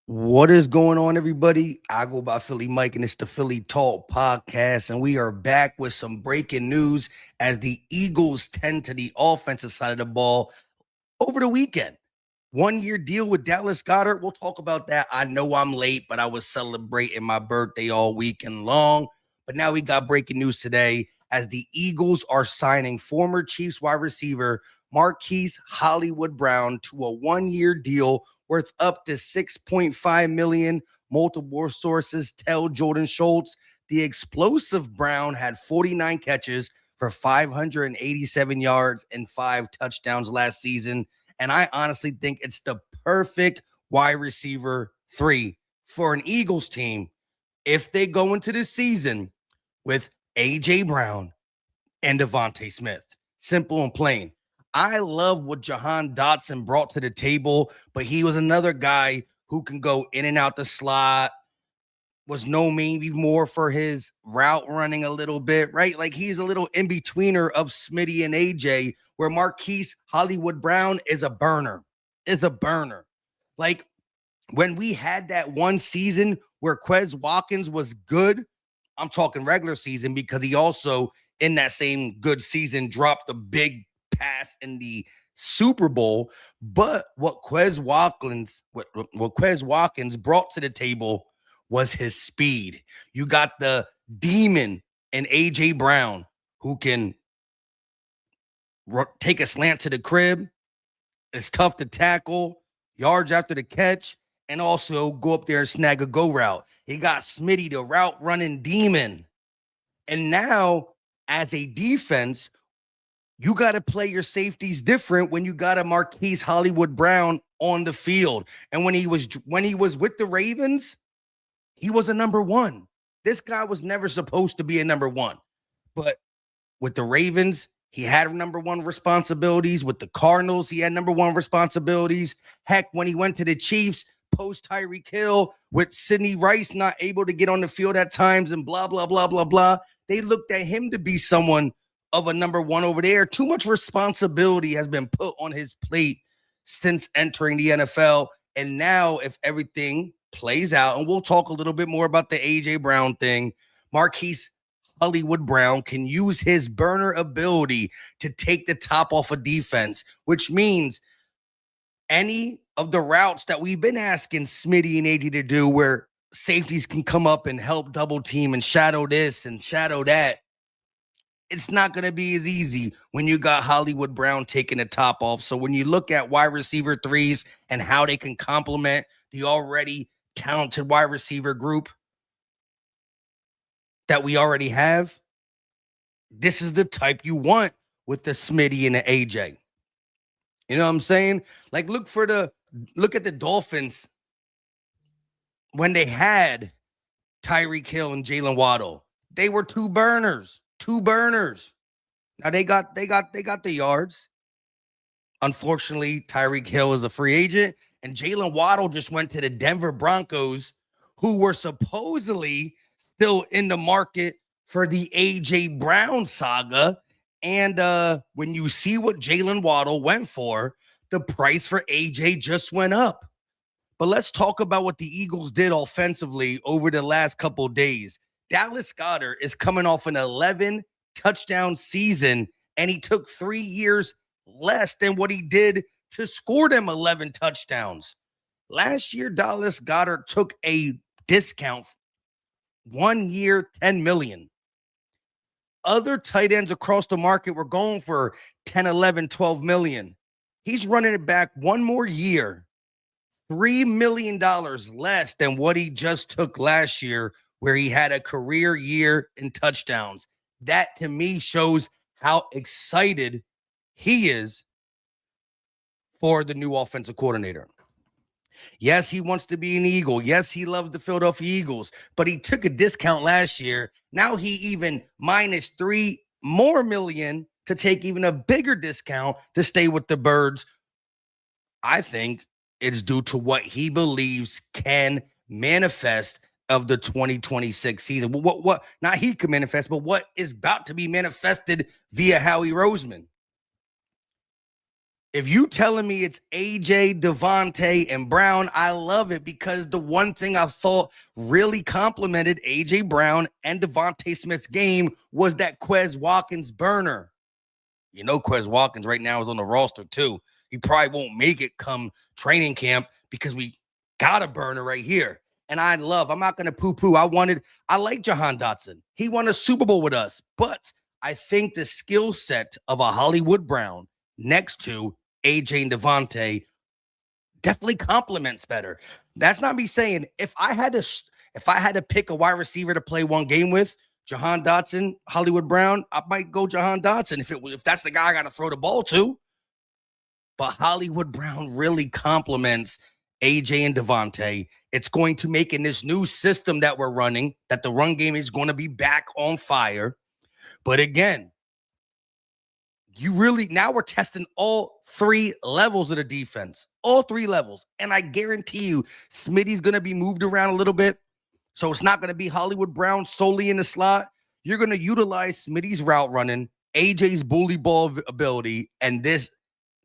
What is going on, everybody? I go by Philly Mike, and it's the Philly Talk podcast. And we are back with some breaking news as the Eagles tend to the offensive side of the ball over the weekend. 1 year deal with Dallas Goedert. We'll talk about that. I know I'm late, but I was celebrating my birthday all weekend long. But now we got breaking news today as the Eagles are signing former Chiefs wide receiver Marquise Hollywood Brown to a 1 year deal worth up to $6.5 million. Multiple sources tell Jordan Schultz the explosive Brown had 49 catches for 587 yards and 5 touchdowns last season. And I honestly think it's the perfect wide receiver 3 for an Eagles team if they go into the season with A.J. Brown and Devontae Smith. Simple and plain. I love what Jahan Dotson brought to the table, but he was another guy who can go in and out the slot, was known maybe more for his route running a little bit, right? Like he's a little in-betweener of Smitty and AJ, where Marquise Hollywood Brown is a burner. Like when we had that one season where Quez Watkins was good, I'm talking regular season, because he also in that same good season dropped a big pass in the Super Bowl. But what Quez Watkins brought to the table was his speed. You got the demon and A.J. Brown, who can take a slant to the crib. It's tough to tackle, yards after the catch, and also go up there and snag a go route. He got Smitty, the route running demon. And now, as a defense, you got to play your safeties different when you got a Marquise Hollywood Brown on the field. And when he was with the Ravens, he was a number one. This guy was never supposed to be a number one. But with the Ravens, he had number one responsibilities. With the Cardinals, he had number one responsibilities. Heck, when he went to the Chiefs, post Tyreek Hill, with Sidney Rice not able to get on the field at times and blah, blah, blah, blah, blah, they looked at him to be someone of a number one over there. Too much responsibility has been put on his plate since entering the NFL. And now, if everything plays out, and we'll talk a little bit more about the A.J. Brown thing, Marquise Hollywood Brown can use his burner ability to take the top off of defense, which means any of the routes that we've been asking Smitty and AD to do, where safeties can come up and help double team and shadow this and shadow that, it's not going to be as easy when you got Hollywood Brown taking the top off. So when you look at wide receiver 3s and how they can complement the already talented wide receiver group that we already have, this is the type you want with the Smitty and the AJ. You know what I'm saying? Like, look at the Dolphins when they had Tyreek Hill and Jalen Waddle. They were two burners. Now they got the yards. Unfortunately, Tyreek Hill is a free agent, and Jalen Waddle just went to the Denver Broncos, who were supposedly still in the market for the A.J. Brown saga. And when you see what Jalen Waddle went for, the price for A.J. just went up. But let's talk about what the Eagles did offensively over the last couple of days. Dallas Goedert is coming off an 11-touchdown season, and he took 3 years less than what he did to score them 11 touchdowns. Last year, Dallas Goedert took a discount, 1 year, $10 million. Other tight ends across the market were going for 10, 11, 12 million. He's running it back one more year, $3 million less than what he just took last year, where he had a career year in touchdowns. That, to me, shows how excited he is for the new offensive coordinator. Yes, he wants to be an Eagle. Yes, he loves the Philadelphia Eagles, but he took a discount last year. Now he even minus $3 million to take even a bigger discount to stay with the Birds. I think it's due to what he believes can manifest of the 2026 season. What not he can manifest, but what is about to be manifested via Howie Roseman. If you telling me it's AJ, Devontae, and Brown, I love it, because the one thing I thought really complimented AJ Brown and Devontae Smith's game was that Quez Watkins burner. You know, Quez Watkins right now is on the roster too. He probably won't make it come training camp because we got a burner right here. And I'm not going to poo-poo. I like Jahan Dotson. He won a Super Bowl with us. But I think the skill set of a Hollywood Brown next to AJ and Devontae definitely complements better. That's not me saying if I had to pick a wide receiver to play one game with, Jahan Dotson, Hollywood Brown, I might go Jahan Dotson if that's the guy I got to throw the ball to. But Hollywood Brown really complements AJ and Devontae. It's going to make, in this new system that we're running, that the run game is going to be back on fire. But again, now we're testing all three levels of the defense, all three levels. And I guarantee you, Smitty's going to be moved around a little bit. So it's not going to be Hollywood Brown solely in the slot. You're going to utilize Smitty's route running, AJ's bully ball ability, and this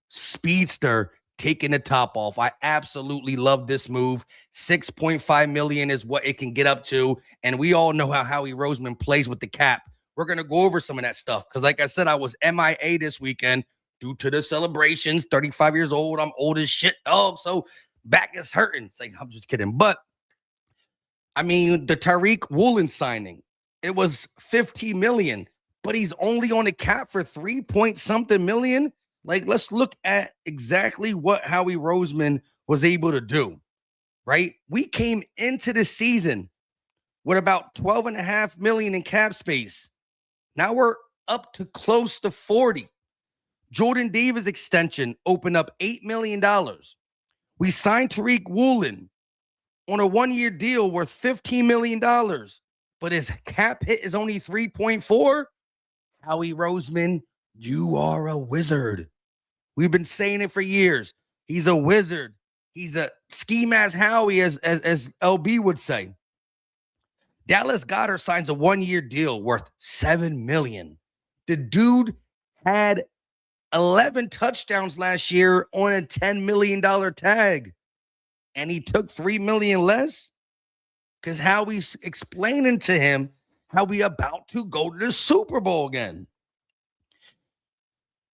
speedster taking the top off. I absolutely love this move. $6.5 million is what it can get up to. And we all know how Howie Roseman plays with the cap. We're going to go over some of that stuff because, like I said, I was MIA this weekend due to the celebrations. 35 years old. I'm old as shit, dog. So back is hurting. It's like, I'm just kidding. But, I mean, the Tariq Woolen signing, it was $15 million, but he's only on the cap for 3-point-something million. Like, let's look at exactly what Howie Roseman was able to do, right? We came into the season with about $12.5 million in cap space. Now we're up to close to 40. Jordan Davis extension opened up $8 million. We signed Tariq Woolen on a one-year deal worth $15 million, but his cap hit is only 3.4. Howie Roseman, you are a wizard. We've been saying it for years. He's a wizard. He's a scheme as Howie, as LB would say. Dallas Goedert signs a one-year deal worth $7 million. The dude had 11 touchdowns last year on a $10 million tag, and he took $3 million less because Howie's explaining to him how we about to go to the Super Bowl again.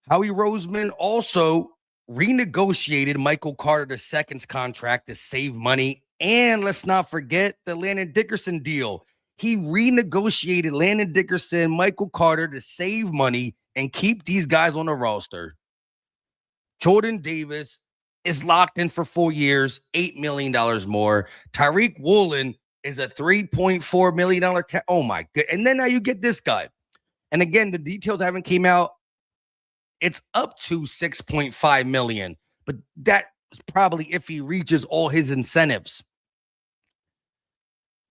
Howie Roseman also renegotiated Michael Carter II's contract to save money. And let's not forget the Landon Dickerson deal. He renegotiated Landon Dickerson, Michael Carter to save money and keep these guys on the roster. Jordan Davis is locked in for 4 years, $8 million more. Tariq Woolen is a $3.4 million cap. Oh, my God. And then now you get this guy. And again, the details haven't came out. It's up to $6.5 million, but that's probably if he reaches all his incentives.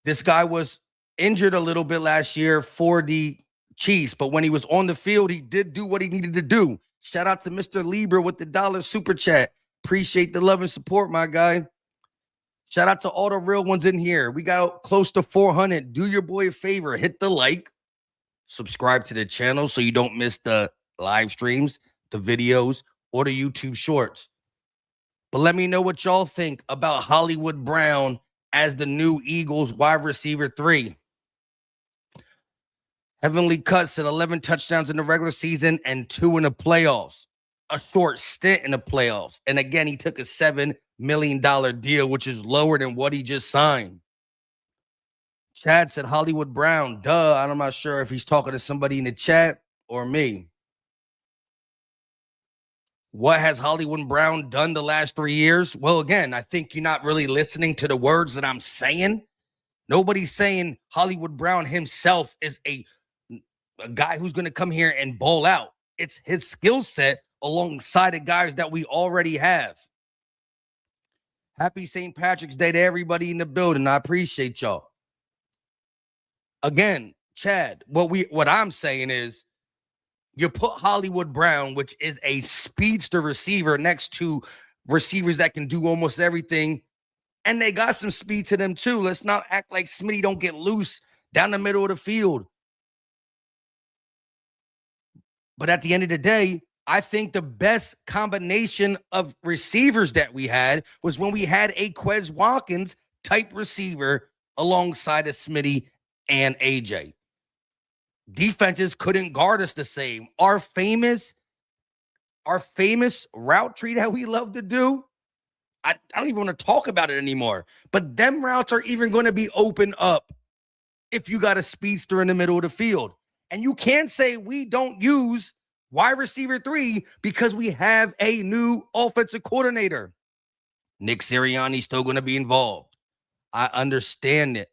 This guy was injured a little bit last year for the Chiefs, but when he was on the field, he did do what he needed to do. Shout out to Mr. Lieber with the $1 super chat. Appreciate the love and support, my guy. Shout out to all the real ones in here. We got close to 400. Do your boy a favor. Hit the like. Subscribe to the channel so you don't miss the live streams, the videos, or the YouTube shorts. But let me know what y'all think about Hollywood Brown as the new Eagles wide receiver 3. Heavenly Cut said 11 touchdowns in the regular season and 2 in the playoffs. A short stint in the playoffs. And again, he took a $7 million deal, which is lower than what he just signed. Chad said Hollywood Brown. Duh. I'm not sure if he's talking to somebody in the chat or me. What has Hollywood Brown done the last 3 years? Well, again, I think you're not really listening to the words that I'm saying. Nobody's saying Hollywood Brown himself is a guy who's going to come here and bowl out. It's his skill set alongside the guys that we already have. Happy St. Patrick's Day to everybody in the building. I appreciate y'all. Again, Chad, what I'm saying is, you put Hollywood Brown, which is a speedster receiver, next to receivers that can do almost everything, and they got some speed to them too. Let's not act like Smitty don't get loose down the middle of the field. But at the end of the day, I think the best combination of receivers that we had was when we had a Quez Watkins type receiver alongside of Smitty and AJ. Defenses couldn't guard us the same. Our famous route tree that we love to do, I don't even want to talk about it anymore. But them routes are even going to be open up if you got a speedster in the middle of the field. And you can't say we don't use wide receiver 3 because we have a new offensive coordinator. Nick Sirianni's still going to be involved. I understand it.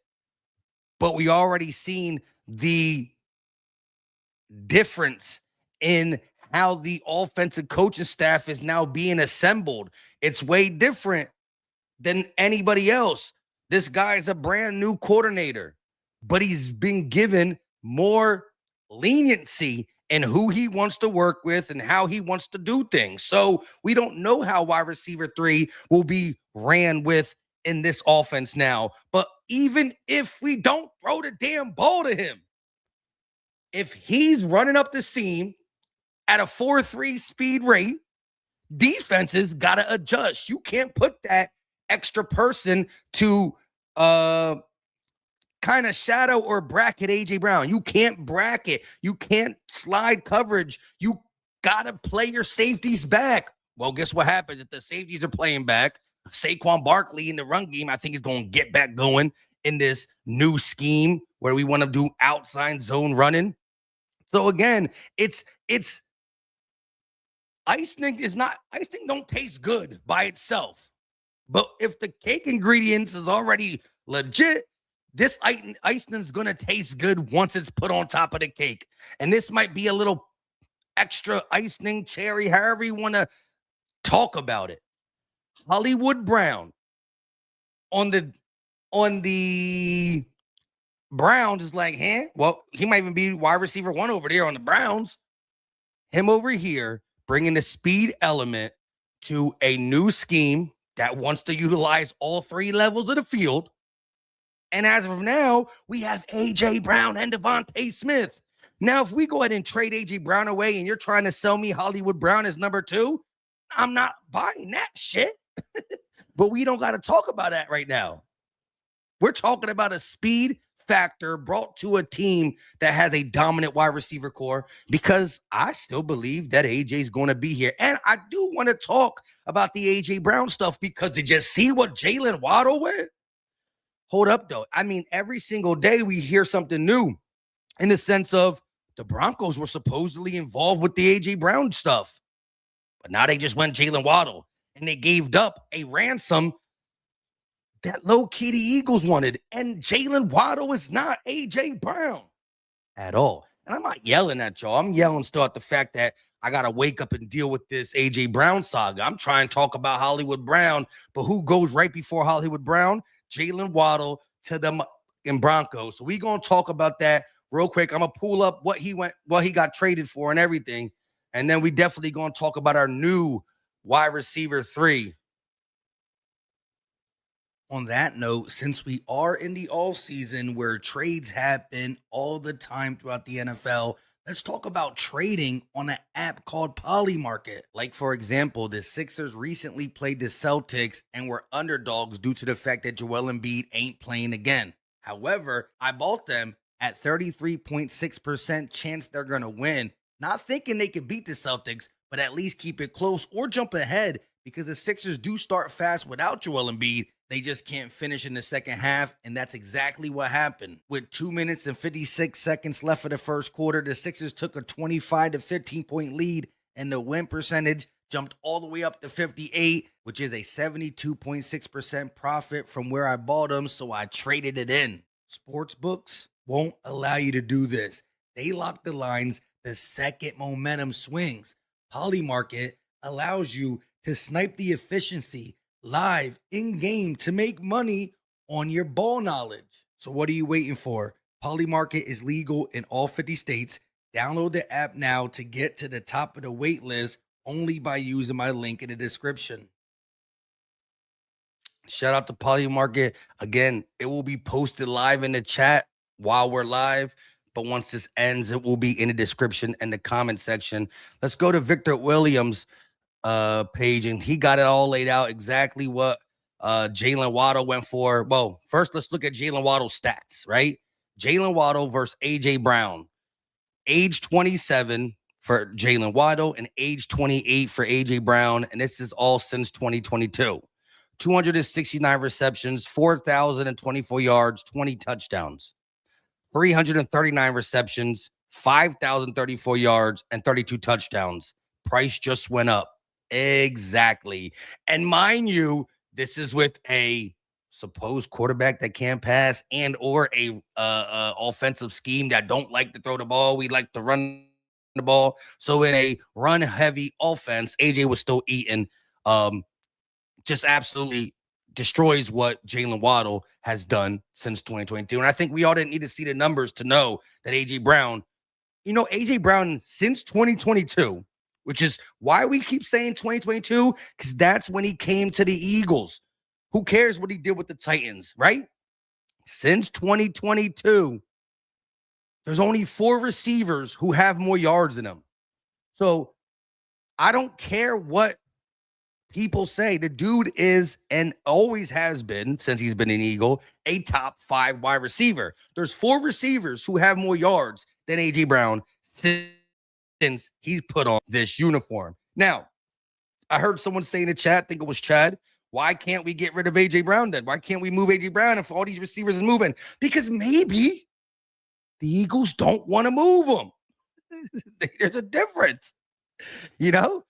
But we already seen the difference in how the offensive coaching staff is now being assembled. It's way different than anybody else. This guy is a brand new coordinator, but he's been given more leniency in who he wants to work with and how he wants to do things. So we don't know how wide receiver 3 will be ran with in this offense now. But even if we don't throw the damn ball to him, if he's running up the seam at a 4.3 speed rate, defenses got to adjust. You can't put that extra person to kind of shadow or bracket AJ Brown. You can't bracket. You can't slide coverage. You got to play your safeties back. Well, guess what happens if the safeties are playing back? Saquon Barkley in the run game, I think, is going to get back going in this new scheme where we want to do outside zone running. So again, it's icing don't taste good by itself. But if the cake ingredients is already legit, this icing is going to taste good once it's put on top of the cake. And this might be a little extra icing, cherry, however you want to talk about it. Hollywood Brown on the Browns is like, well, he might even be wide receiver 1 over there on the Browns. Him over here bringing the speed element to a new scheme that wants to utilize all 3 levels of the field. And as of now, we have A.J. Brown and Devontae Smith. Now, if we go ahead and trade A.J. Brown away and you're trying to sell me Hollywood Brown as number 2, I'm not buying that shit. But we don't got to talk about that right now. We're talking about a speed factor brought to a team that has a dominant wide receiver core, because I still believe that AJ is going to be here. And I do want to talk about the AJ Brown stuff, because did you see what Jalen Waddle went? Hold up, though. I mean, every single day we hear something new in the sense of the Broncos were supposedly involved with the AJ Brown stuff. But now they just went Jalen Waddle, and they gave up a ransom that low-key the Eagles wanted. And Jalen Waddle is not A.J. Brown at all. And I'm not yelling at y'all. I'm yelling still at the fact that I got to wake up and deal with this A.J. Brown saga. I'm trying to talk about Hollywood Brown, but who goes right before Hollywood Brown? Jalen Waddle to the Broncos. So we going to talk about that real quick. I'm going to pull up what he got traded for and everything. And then we definitely going to talk about our new wide receiver 3. On that note, since we are in the offseason where trades happen all the time throughout the NFL, let's talk about trading on an app called Polymarket. Like, for example, the Sixers recently played the Celtics and were underdogs due to the fact that Joel Embiid ain't playing again. However, I bought them at 33.6% chance they're going to win, not thinking they could beat the Celtics, but at least keep it close or jump ahead, because the Sixers do start fast without Joel Embiid. They just can't finish in the second half, and that's exactly what happened. With 2 minutes and 56 seconds left of the first quarter, the Sixers took a 25 to 15-point lead, and the win percentage jumped all the way up to 58, which is a 72.6% profit from where I bought them, so I traded it in. Sportsbooks won't allow you to do this. They lock the lines the second momentum swings. Polymarket allows you to snipe the efficiency live in game to make money on your ball knowledge. So what are you waiting for? Polymarket is legal in all 50 states. Download the app now to get to the top of the wait list only by using my link in the description. Shout out to Polymarket. Again, it will be posted live in the chat while we're live. but once this ends, it will be in the description and the comment section. Let's go to Victor Williams' page, and he got it all laid out exactly what Jalen Waddle went for. Well, first, let's look at Jalen Waddle's stats, right? Jalen Waddle versus A.J. Brown. Age 27 for Jalen Waddle and age 28 for A.J. Brown, and this is all since 2022. 269 receptions, 4,024 yards, 20 touchdowns. 339 receptions, 5,034 yards, and 32 touchdowns. Price just went up. Exactly. And mind you, this is with a supposed quarterback that can't pass and or a offensive scheme that don't like to throw the ball. We like to run the ball. So in a run-heavy offense, AJ was still eating. Just absolutely destroys what Jalen Waddle has done since 2022. And I think we all didn't need to see the numbers to know that A.J. Brown, A.J. Brown since 2022, which is why we keep saying 2022, because that's when he came to the Eagles. Who cares what he did with the Titans, right? Since 2022, there's only 4 receivers who have more yards than him. So I don't care what people say. The dude is and always has been, since he's been an Eagle, a top 5 wide receiver. There's 4 receivers who have more yards than A.J. Brown since he's put on this uniform. Now, I heard someone say in the chat, I think it was Chad, why can't we get rid of A.J. Brown then? Why can't we move A.J. Brown if all these receivers are moving? Because maybe the Eagles don't want to move him. There's a difference. How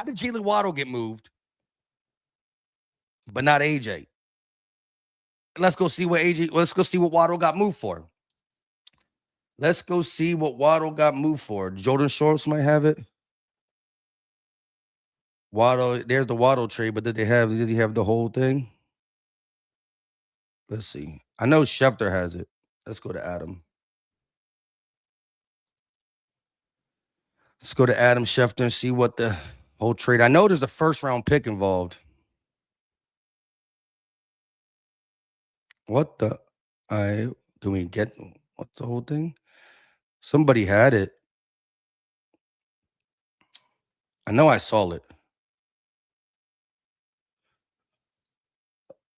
did Jalen Waddle get moved, but not AJ? Let's go see what Waddle got moved for. Let's go see what Waddle got moved for. Jordan Shorts might have it. Waddle, there's the Waddle trade, but did he have the whole thing? Let's see. I know Schefter has it. Let's go to Adam. Let's go to Adam Schefter and see what the whole trade. I know there's a first-round pick involved. What the? Can we get what's the whole thing? Somebody had it. I know I saw it.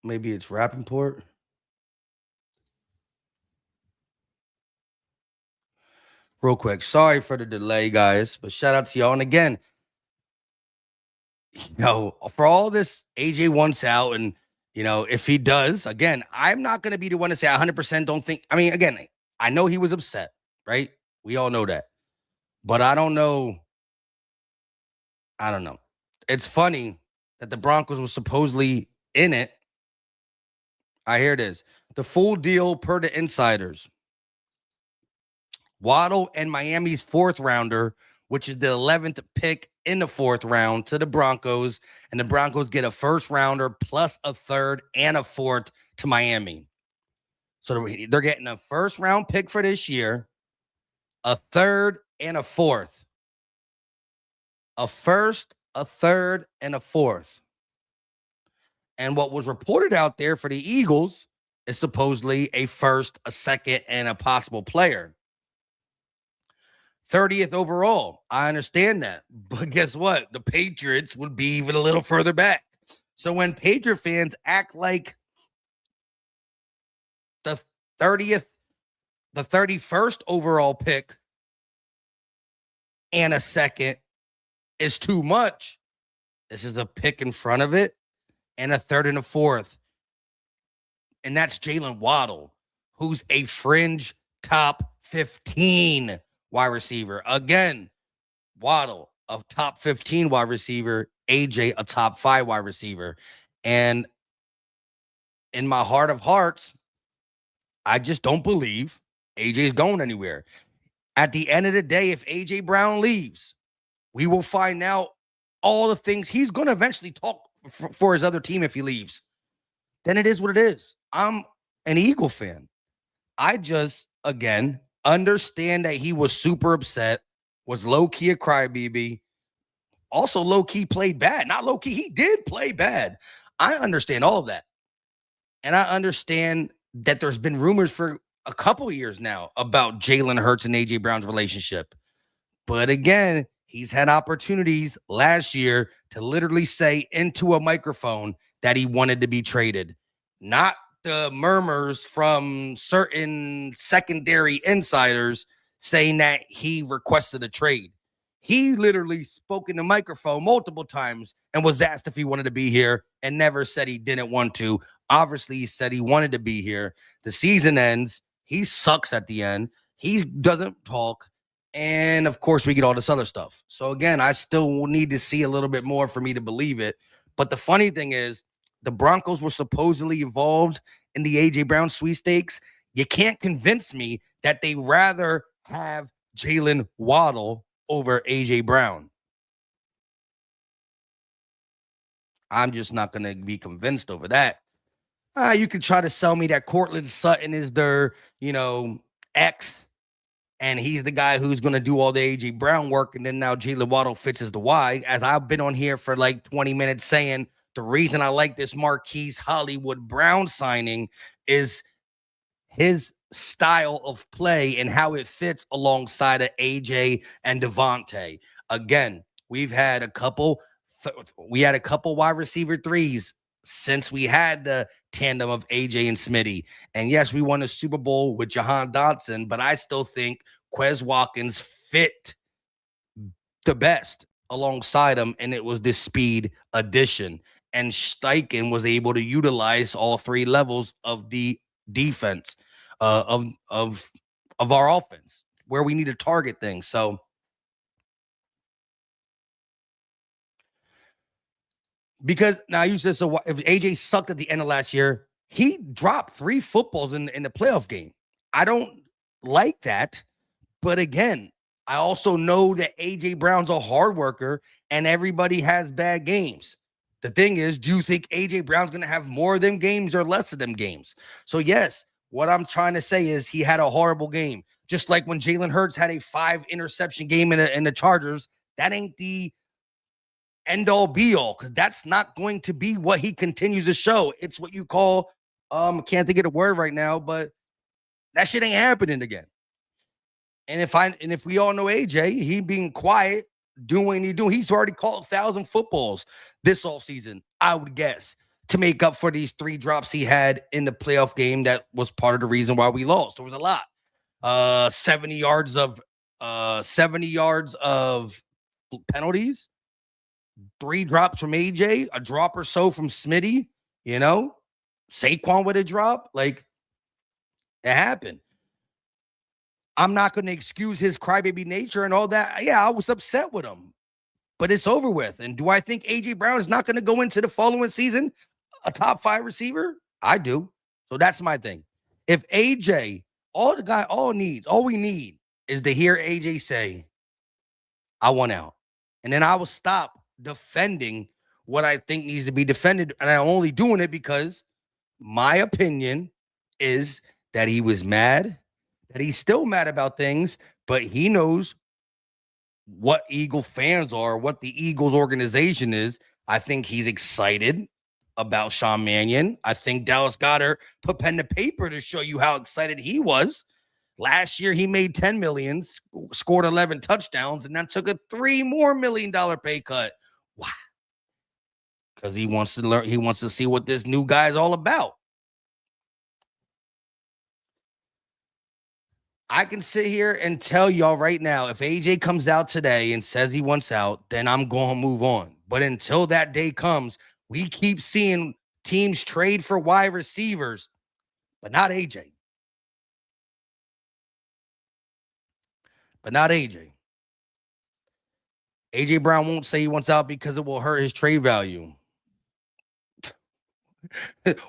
Maybe it's Rappaport. Real quick. Sorry for the delay, guys, but shout out to y'all. And again, for all this, AJ wants out, and if he does, again, I'm not going to be the one to say 100% don't think. I mean, again, I know he was upset, right? We all know that, but I don't know. It's funny that the Broncos were supposedly in it. I hear this. The full deal per the insiders. Waddle and Miami's 4th rounder, which is the 11th pick in the 4th round, to the Broncos, and the Broncos get a 1st rounder plus a 3rd and a 4th to Miami. So they're getting a 1st round pick for this year, a 3rd and a 4th. A 1st, a 3rd, and a 4th. And what was reported out there for the Eagles is supposedly a 1st, a 2nd, and a possible player. 30th overall. I understand that. But guess what? The Patriots would be even a little further back. So when Patriot fans act like the 31st overall pick and a 2nd is too much, this is a pick in front of it and a 3rd and a 4th. And that's Jalen Waddle, who's a fringe top 15 wide receiver. Again, Waddle, a top 15 wide receiver, AJ, a top 5 wide receiver. And in my heart of hearts, I just don't believe AJ's going anywhere. At the end of the day, if AJ Brown leaves, we will find out all the things he's going to eventually talk for his other team if he leaves. Then it is what it is. I'm an Eagle fan. I just, again, understand that he was super upset, was low-key a crybaby, also low-key played bad. Not low-key, he did play bad. I understand all of that. And I understand that there's been rumors for a couple years now about Jalen Hurts and AJ Brown's relationship. But again, he's had opportunities last year to literally say into a microphone that he wanted to be traded. Not the murmurs from certain secondary insiders saying that he requested a trade. He literally spoke in the microphone multiple times and was asked if he wanted to be here and never said he didn't want to. Obviously, he said he wanted to be here. The season ends. He sucks at the end. He doesn't talk. And of course, we get all this other stuff. So again, I still need to see a little bit more for me to believe it. But the funny thing is, the Broncos were supposedly involved in the AJ Brown sweepstakes. You can't convince me that they rather have Jalen Waddle over AJ Brown. I'm just not going to be convinced over that. You could try to sell me that Cortland Sutton is their, ex, and he's the guy who's going to do all the AJ Brown work, and then now Jalen Waddle fits as the Y. As I've been on here for like 20 minutes saying, the reason I like this Marquise Hollywood Brown signing is his style of play and how it fits alongside of AJ and Devontae. Again, we had a couple wide receiver threes since we had the tandem of AJ and Smitty. And yes, we won a Super Bowl with Jahan Dotson, but I still think Quez Watkins fit the best alongside him, and it was this speed addition. And Steichen was able to utilize all three levels of the defense of our offense where we need to target things. So because now you said, so if AJ sucked at the end of last year, he dropped 3 footballs in the playoff game. I don't like that. But again, I also know that AJ Brown's a hard worker and everybody has bad games. The thing is, do you think AJ Brown's going to have more of them games or less of them games? So yes, what I'm trying to say is he had a horrible game. Just like when Jalen Hurts had a 5 interception game in the Chargers, that ain't the end all be all, because that's not going to be what he continues to show. It's what you call, can't think of the word right now, but that shit ain't happening again. And if we all know AJ, he being quiet, doing what he's doing, he's already caught 1,000 footballs this offseason, I would guess, to make up for these 3 drops he had in the playoff game. That was part of the reason why we lost. There was a lot. 70 yards of penalties, 3 drops from AJ, a drop or so from Smitty, Saquon with a drop. Like, it happened. I'm not going to excuse his crybaby nature and all that. Yeah, I was upset with him, but it's over with. And do I think AJ Brown is not going to go into the following season a top 5 receiver? I do. So that's my thing. If AJ, all we need is to hear AJ say, I want out. And then I will stop defending what I think needs to be defended. And I'm only doing it because my opinion is that he was mad, that he's still mad about things, but he knows what Eagle fans are, what the Eagles organization is. I think he's excited about Sean Mannion. I think Dallas Goedert put pen to paper to show you how excited he was. Last year, he made $10 million, scored 11 touchdowns, and then took a $3 more million pay cut. Wow. Because he wants to learn, he wants to see what this new guy is all about. I can sit here and tell y'all right now, if AJ comes out today and says he wants out, then I'm going to move on. But until that day comes, we keep seeing teams trade for wide receivers, but not AJ. But not AJ. AJ Brown won't say he wants out because it will hurt his trade value.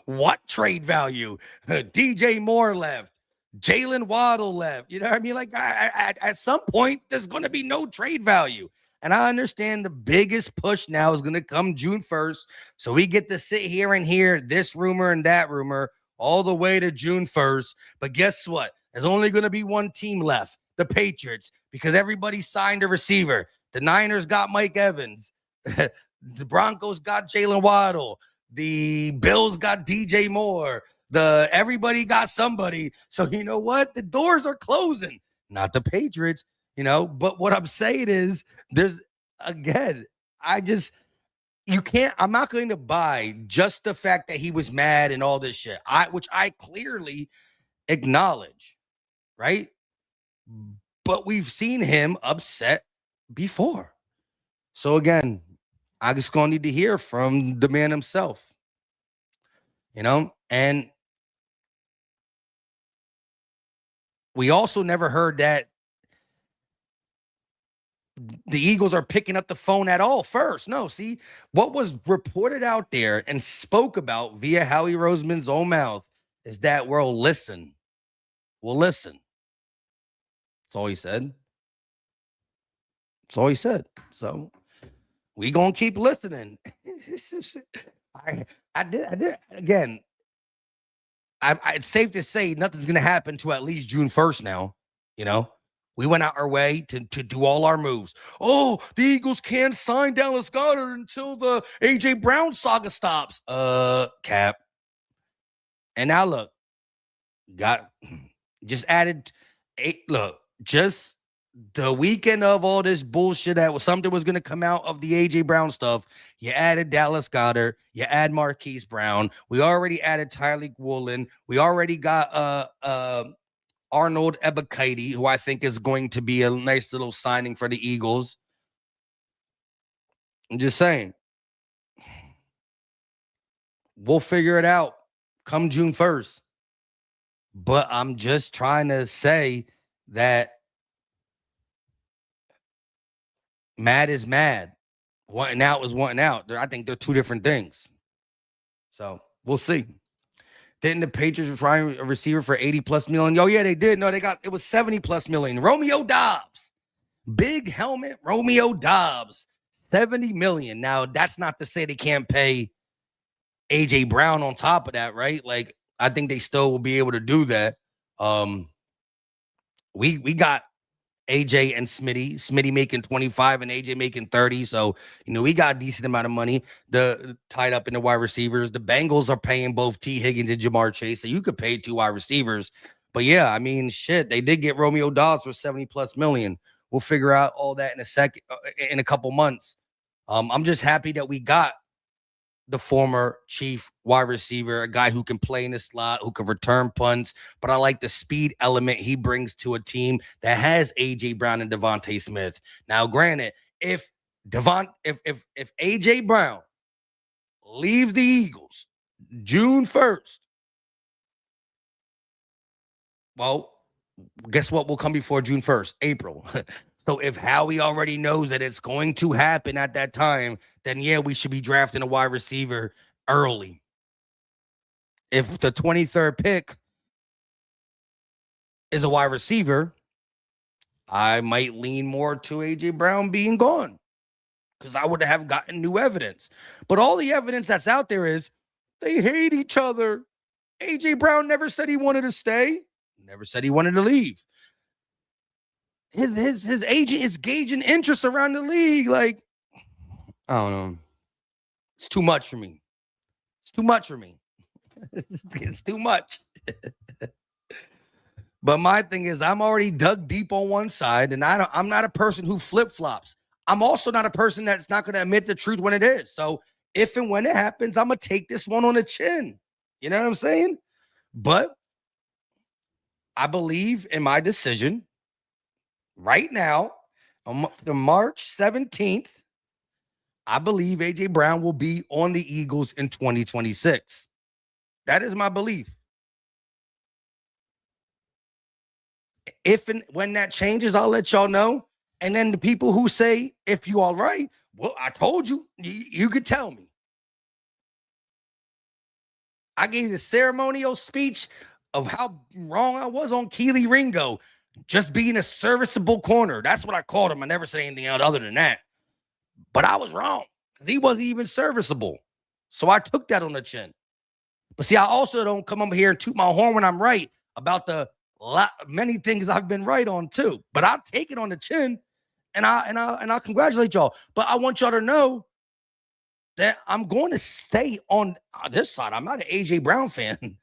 What trade value? DJ Moore left. Jalen Waddle left. You know what I mean? Like, at some point, there's going to be no trade value. And I understand the biggest push now is going to come June 1st. So we get to sit here and hear this rumor and that rumor all the way to June 1st. But guess what? There's only going to be one team left, the Patriots, because everybody signed a receiver. The Niners got Mike Evans. The Broncos got Jalen Waddle. The Bills got DJ Moore. Everybody got somebody. So you know what? The doors are closing. Not the Patriots, But what I'm saying is, there's again, you can't. I'm not going to buy just the fact that he was mad and all this shit. Which I clearly acknowledge, right? But we've seen him upset before. So again, I just gonna need to hear from the man himself, and we also never heard that the Eagles are picking up the phone at all first. No, see, what was reported out there and spoke about via Howie Roseman's own mouth is that we'll listen. We'll listen. That's all he said. That's all he said. So we gonna keep listening. I did again. It's safe to say nothing's gonna happen to at least June 1st now. We went out our way to do all our moves. Oh, the Eagles can't sign Dallas Goedert until the AJ Brown saga stops. Cap. And now look, just added just the weekend of all this bullshit that something was going to come out of the AJ Brown stuff. You added Dallas Goedert. You add Marquise Brown. We already added Tyreek Woolen. We already got Arnold Ebiketie, who I think is going to be a nice little signing for the Eagles. I'm just saying. We'll figure it out come June 1st. But I'm just trying to say that mad is mad. Wanting out is wanting out. I think they're two different things. So we'll see. Didn't the Patriots try a receiver for 80 plus million? Oh, yeah, they did. No, it was 70 plus million. Romeo Doubs. Big helmet, Romeo Doubs. 70 million. Now, that's not to say they can't pay AJ Brown on top of that, right? Like, I think they still will be able to do that. We got AJ and Smitty making 25 and AJ making 30. So, we got a decent amount of money tied up in the wide receivers. The Bengals are paying both T. Higgins and Jamar Chase. So you could pay 2 wide receivers. But yeah, I mean, shit, they did get Romeo Doubs for 70 plus million. We'll figure out all that in a couple months. I'm just happy that we got the former chief wide receiver, a guy who can play in the slot, who can return punts. But I like the speed element he brings to a team that has AJ Brown and Devontae Smith. Now, granted, if AJ Brown leaves the Eagles June 1st, well, guess what will come before June 1st? April. So if Howie already knows that it's going to happen at that time, then yeah, we should be drafting a wide receiver early. If the 23rd pick is a wide receiver, I might lean more to AJ Brown being gone because I would have gotten new evidence. But all the evidence that's out there is they hate each other. AJ Brown never said he wanted to stay, never said he wanted to leave. His agent is gauging interest around the league. Like, I don't know. It's too much for me. It's too much for me. It's too much. But my thing is, I'm already dug deep on one side, and I'm not a person who flip-flops. I'm also not a person that's not going to admit the truth when it is. So if and when it happens, I'm going to take this one on the chin. You know what I'm saying? But I believe in my decision. Right now, on March 17th, I believe AJ Brown will be on the Eagles in 2026. That is my belief. If and when that changes, I'll let y'all know. And then the people who say, if you all right, well, I told you, you could tell me. I gave the ceremonial speech of how wrong I was on Keely Ringo. Just being a serviceable corner. That's what I called him. I never said anything else other than that. But I was wrong. He wasn't even serviceable. So I took that on the chin. But see, I also don't come up here and toot my horn when I'm right about many things I've been right on too. But I'll take it on the chin and I'll congratulate y'all. But I want y'all to know that I'm going to stay on this side. I'm not an AJ Brown fan.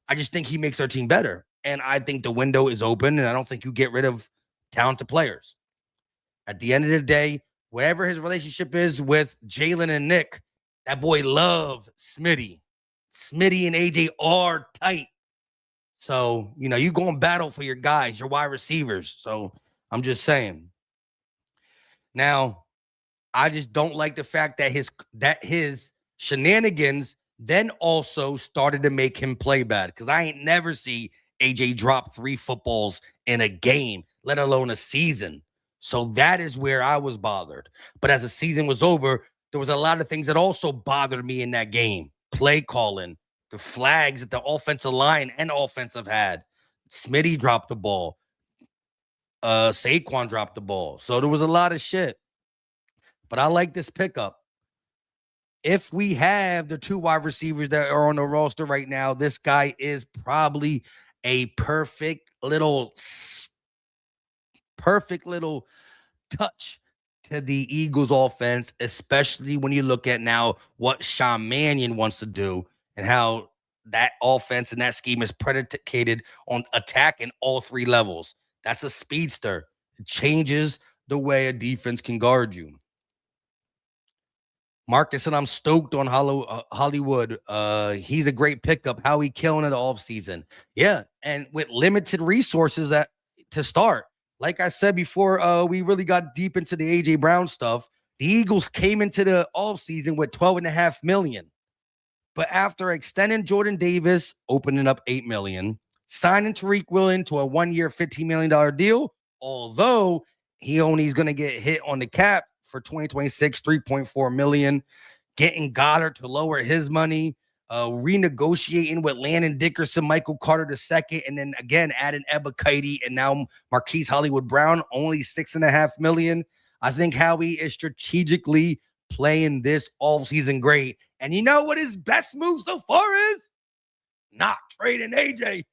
I just think he makes our team better. And I think the window is open, and I don't think you get rid of talented players. At the end of the day, whatever his relationship is with Jalen and Nick, that boy love Smitty. Smitty and AJ are tight. So, you go and battle for your guys, your wide receivers. So I'm just saying. Now, I just don't like the fact that his shenanigans then also started to make him play bad. Because I ain't never see AJ drop 3 footballs in a game, let alone a season. So that is where I was bothered. But as the season was over, there was a lot of things that also bothered me in that game. Play calling, the flags that the offensive line and offensive had. Smitty dropped the ball. Saquon dropped the ball. So there was a lot of shit. But I like this pickup. If we have the 2 wide receivers that are on the roster right now, this guy is probably a perfect little touch to the Eagles offense, especially when you look at now what Sean Mannion wants to do and how that offense and that scheme is predicated on attacking all 3 levels. That's a speedster. It changes the way a defense can guard you. Marcus said, I'm stoked on Hollywood. He's a great pickup. How he killing it offseason. Yeah, and with limited resources to start. Like I said before, we really got deep into the A.J. Brown stuff. The Eagles came into the offseason with $12.5 million. But after extending Jordan Davis, opening up $8 million, signing Tariq Woolen to a 1-year, $15 million deal, although he only is going to get hit on the cap for 2026, $3.4 million, getting Goedert to lower his money, renegotiating with Landon Dickerson, Michael Carter II, and then again adding Ebiketie and now Marquise Hollywood Brown, only $6.5 million. I think Howie is strategically playing this offseason great. And you know what his best move so far is? Not trading AJ.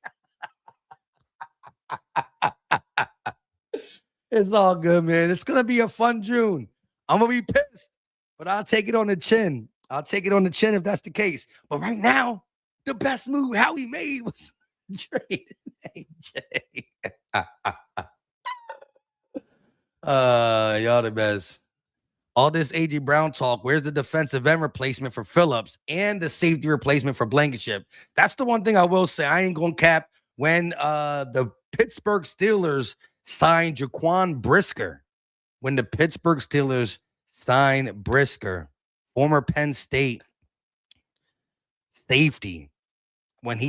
It's all good, man. It's going to be a fun June. I'm going to be pissed, but I'll take it on the chin. I'll take it on the chin if that's the case. But right now, the best move Howie made was trading AJ. Y'all the best. All this A.J. Brown talk, where's the defensive end replacement for Phillips and the safety replacement for Blankenship? That's the one thing I will say. I ain't going to cap when the Pittsburgh Steelers signed Jaquan Brisker. When the Pittsburgh Steelers signed Brisker, former Penn State safety, when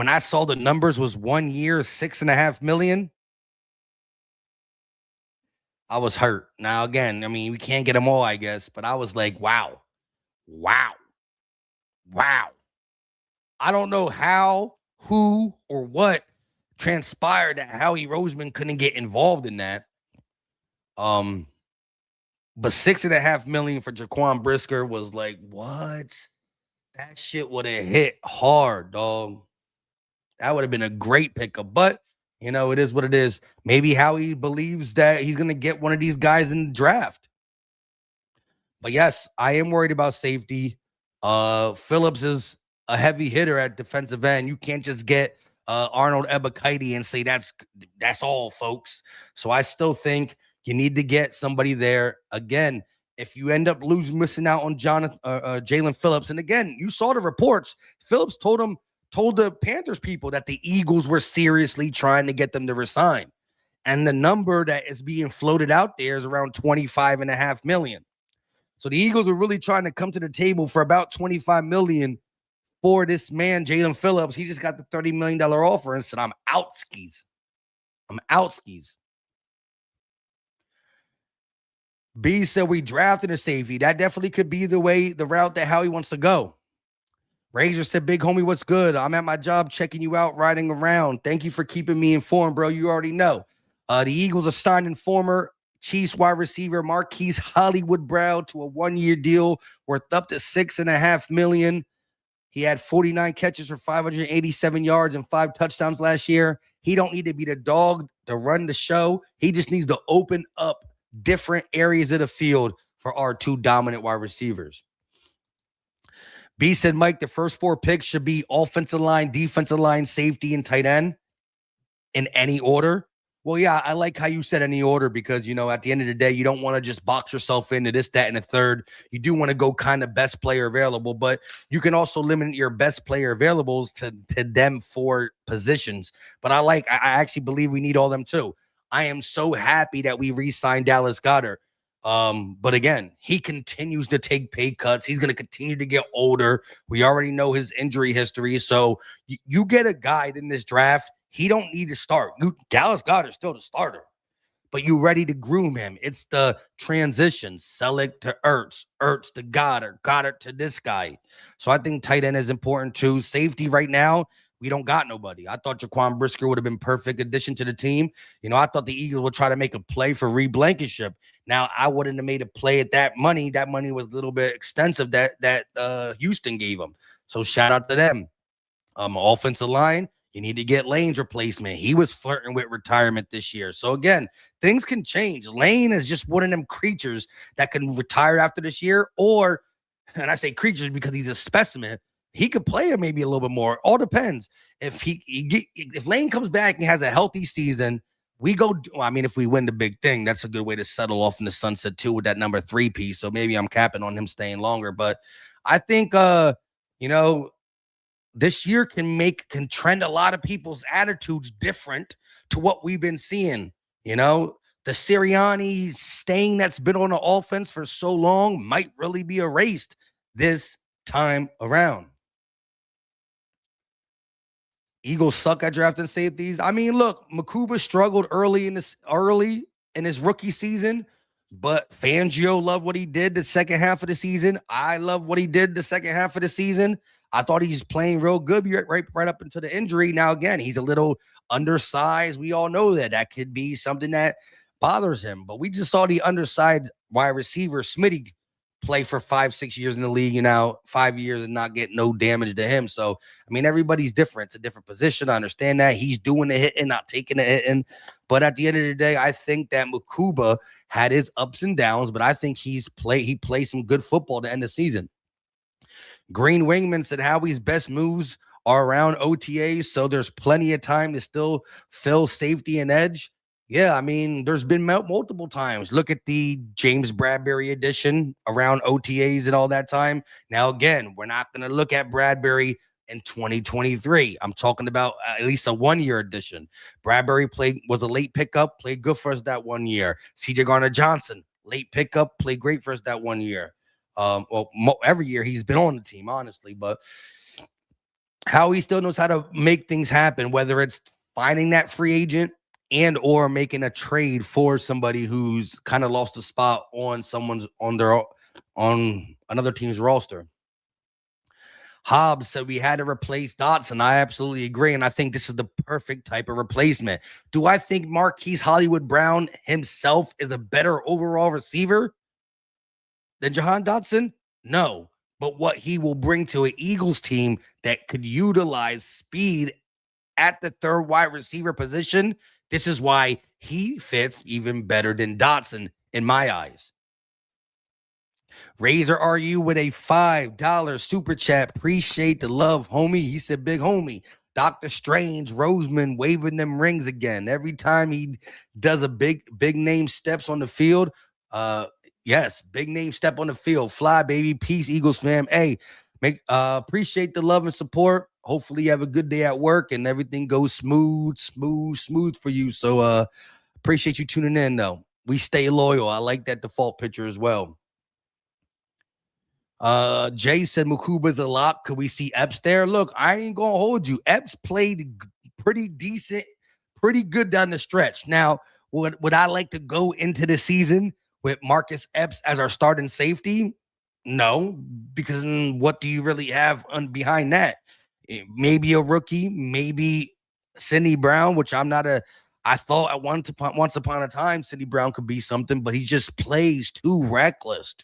I saw the numbers was 1 year, $6.5 million, I was hurt. Now, again, I mean, we can't get them all, I guess, but I was like, wow. I don't know how, who, or what transpired that Howie Roseman couldn't get involved in that. But $6.5 million for Jaquan Brisker was like, what? That shit would have hit hard, dog. That would have been a great pickup, but it is what it is. Maybe Howie believes that he's going to get one of these guys in the draft. But yes, I am worried about safety. Phillips is a heavy hitter at defensive end. You can't just get Arnold Ebiketie and say that's all, folks. So I still think you need to get somebody there. Again, if you end up missing out on Jalen Phillips, and again, you saw the reports. Phillips told the Panthers people that the Eagles were seriously trying to get them to resign. And the number that is being floated out there is around $25.5 million. So the Eagles were really trying to come to the table for about $25 million for this man, Jalen Phillips. He just got the $30 million offer and said, I'm out skis. B said we drafted a safety. That definitely could be the route that Howie wants to go. Razor said, big homie, what's good? I'm at my job checking you out, riding around. Thank you for keeping me informed, bro. You already know. The Eagles are signing former Chiefs wide receiver Marquise Hollywood Brown to a 1-year deal worth up to $6.5 million. He had 49 catches for 587 yards and 5 touchdowns last year. He don't need to be the dog to run the show. He just needs to open up different areas of the field for our 2 dominant wide receivers. B said, Mike, the first 4 picks should be offensive line, defensive line, safety, and tight end in any order. Well, yeah, I like how you said any order because, at the end of the day, you don't want to just box yourself into this, that, and a third. You do want to go kind of best player available, but you can also limit your best player availables to them 4 positions. But I actually believe we need all them too. I am so happy that we re-signed Dallas Goedert. But again, he continues to take pay cuts. He's going to continue to get older. We already know his injury history. So you get a guy in this draft. He don't need to start. Dallas Goedert is still the starter, but you ready to groom him. It's the transition. Selleck to Ertz, Ertz to Goddard, Goddard to this guy. So I think tight end is important too. Safety right now, we don't got nobody. I thought Jaquan Brisker would have been perfect addition to the team. I thought the Eagles would try to make a play for Reed Blankenship. Now, I wouldn't have made a play at that money. That money was a little bit extensive that Houston gave them. So shout out to them. Offensive line, you need to get Lane's replacement. He was flirting with retirement this year. So again, things can change. Lane is just one of them creatures that can retire after this year, and I say creatures because he's a specimen. He could play it maybe a little bit more. All depends. If Lane comes back and has a healthy season, we go. If we win the big thing, that's a good way to settle off in the sunset too with that number 3 piece. So maybe I'm capping on him staying longer, but I think this year can trend a lot of people's attitudes different to what we've been seeing. The Sirianni stain that's been on the offense for so long might really be erased this time around. Eagles suck at drafting safeties. Look, Makuba struggled early in his rookie season, but Fangio loved what he did the second half of the season. I love what he did the second half of the season. I thought he's playing real good right up into the injury. Now, again, he's a little undersized. We all know that could be something that bothers him. But we just saw the undersized wide receiver, Smitty, play for 5-6 years in the league, 5 years and not get no damage to him. So, everybody's different. It's a different position. I understand that. He's doing the hitting, not taking the hitting. But at the end of the day, I think that Makuba had his ups and downs, but I think he played some good football to end the season. Green Wingman said Howie's best moves are around OTAs, so there's plenty of time to still fill safety and edge. Yeah, there's been multiple times. Look at the James Bradbury edition around OTAs and all that time. Now, again, we're not going to look at Bradbury in 2023. I'm talking about at least a 1-year edition. Bradbury was a late pickup, played good for us that 1 year. CJ Garner-Johnson, late pickup, played great for us that 1 year. Every year he's been on the team, honestly, but Howie still knows how to make things happen, whether it's finding that free agent and or making a trade for somebody who's kind of lost a spot on another team's roster. Hobbs said we had to replace Dotson. I absolutely agree, and I think this is the perfect type of replacement. Do I think Marquise Hollywood Brown himself is a better overall receiver than Jahan Dotson? No. But what he will bring to an Eagles team that could utilize speed at the third wide receiver position, this is why he fits even better than Dotson in my eyes. Razor RU with a $5 super chat. Appreciate the love, homie. He said, big homie. Dr. Strange, Roseman waving them rings again. Every time he does a big name steps on the field, yes, big name step on the field. Fly, baby. Peace, Eagles fam. Hey, appreciate the love and support. Hopefully you have a good day at work and everything goes smooth for you. So appreciate you tuning in, though. We stay loyal. I like that default picture as well. Jay said Makuba's a lock. Could we see Epps there? Look, I ain't gonna hold you. Epps played pretty decent, pretty good down the stretch. Now, would I like to go into the season with Marcus Epps as our starting safety? No, because what do you really have behind that? Maybe a rookie, maybe Sidney Brown, which I'm not a. I thought at once upon a time Sidney Brown could be something, but he just plays too reckless.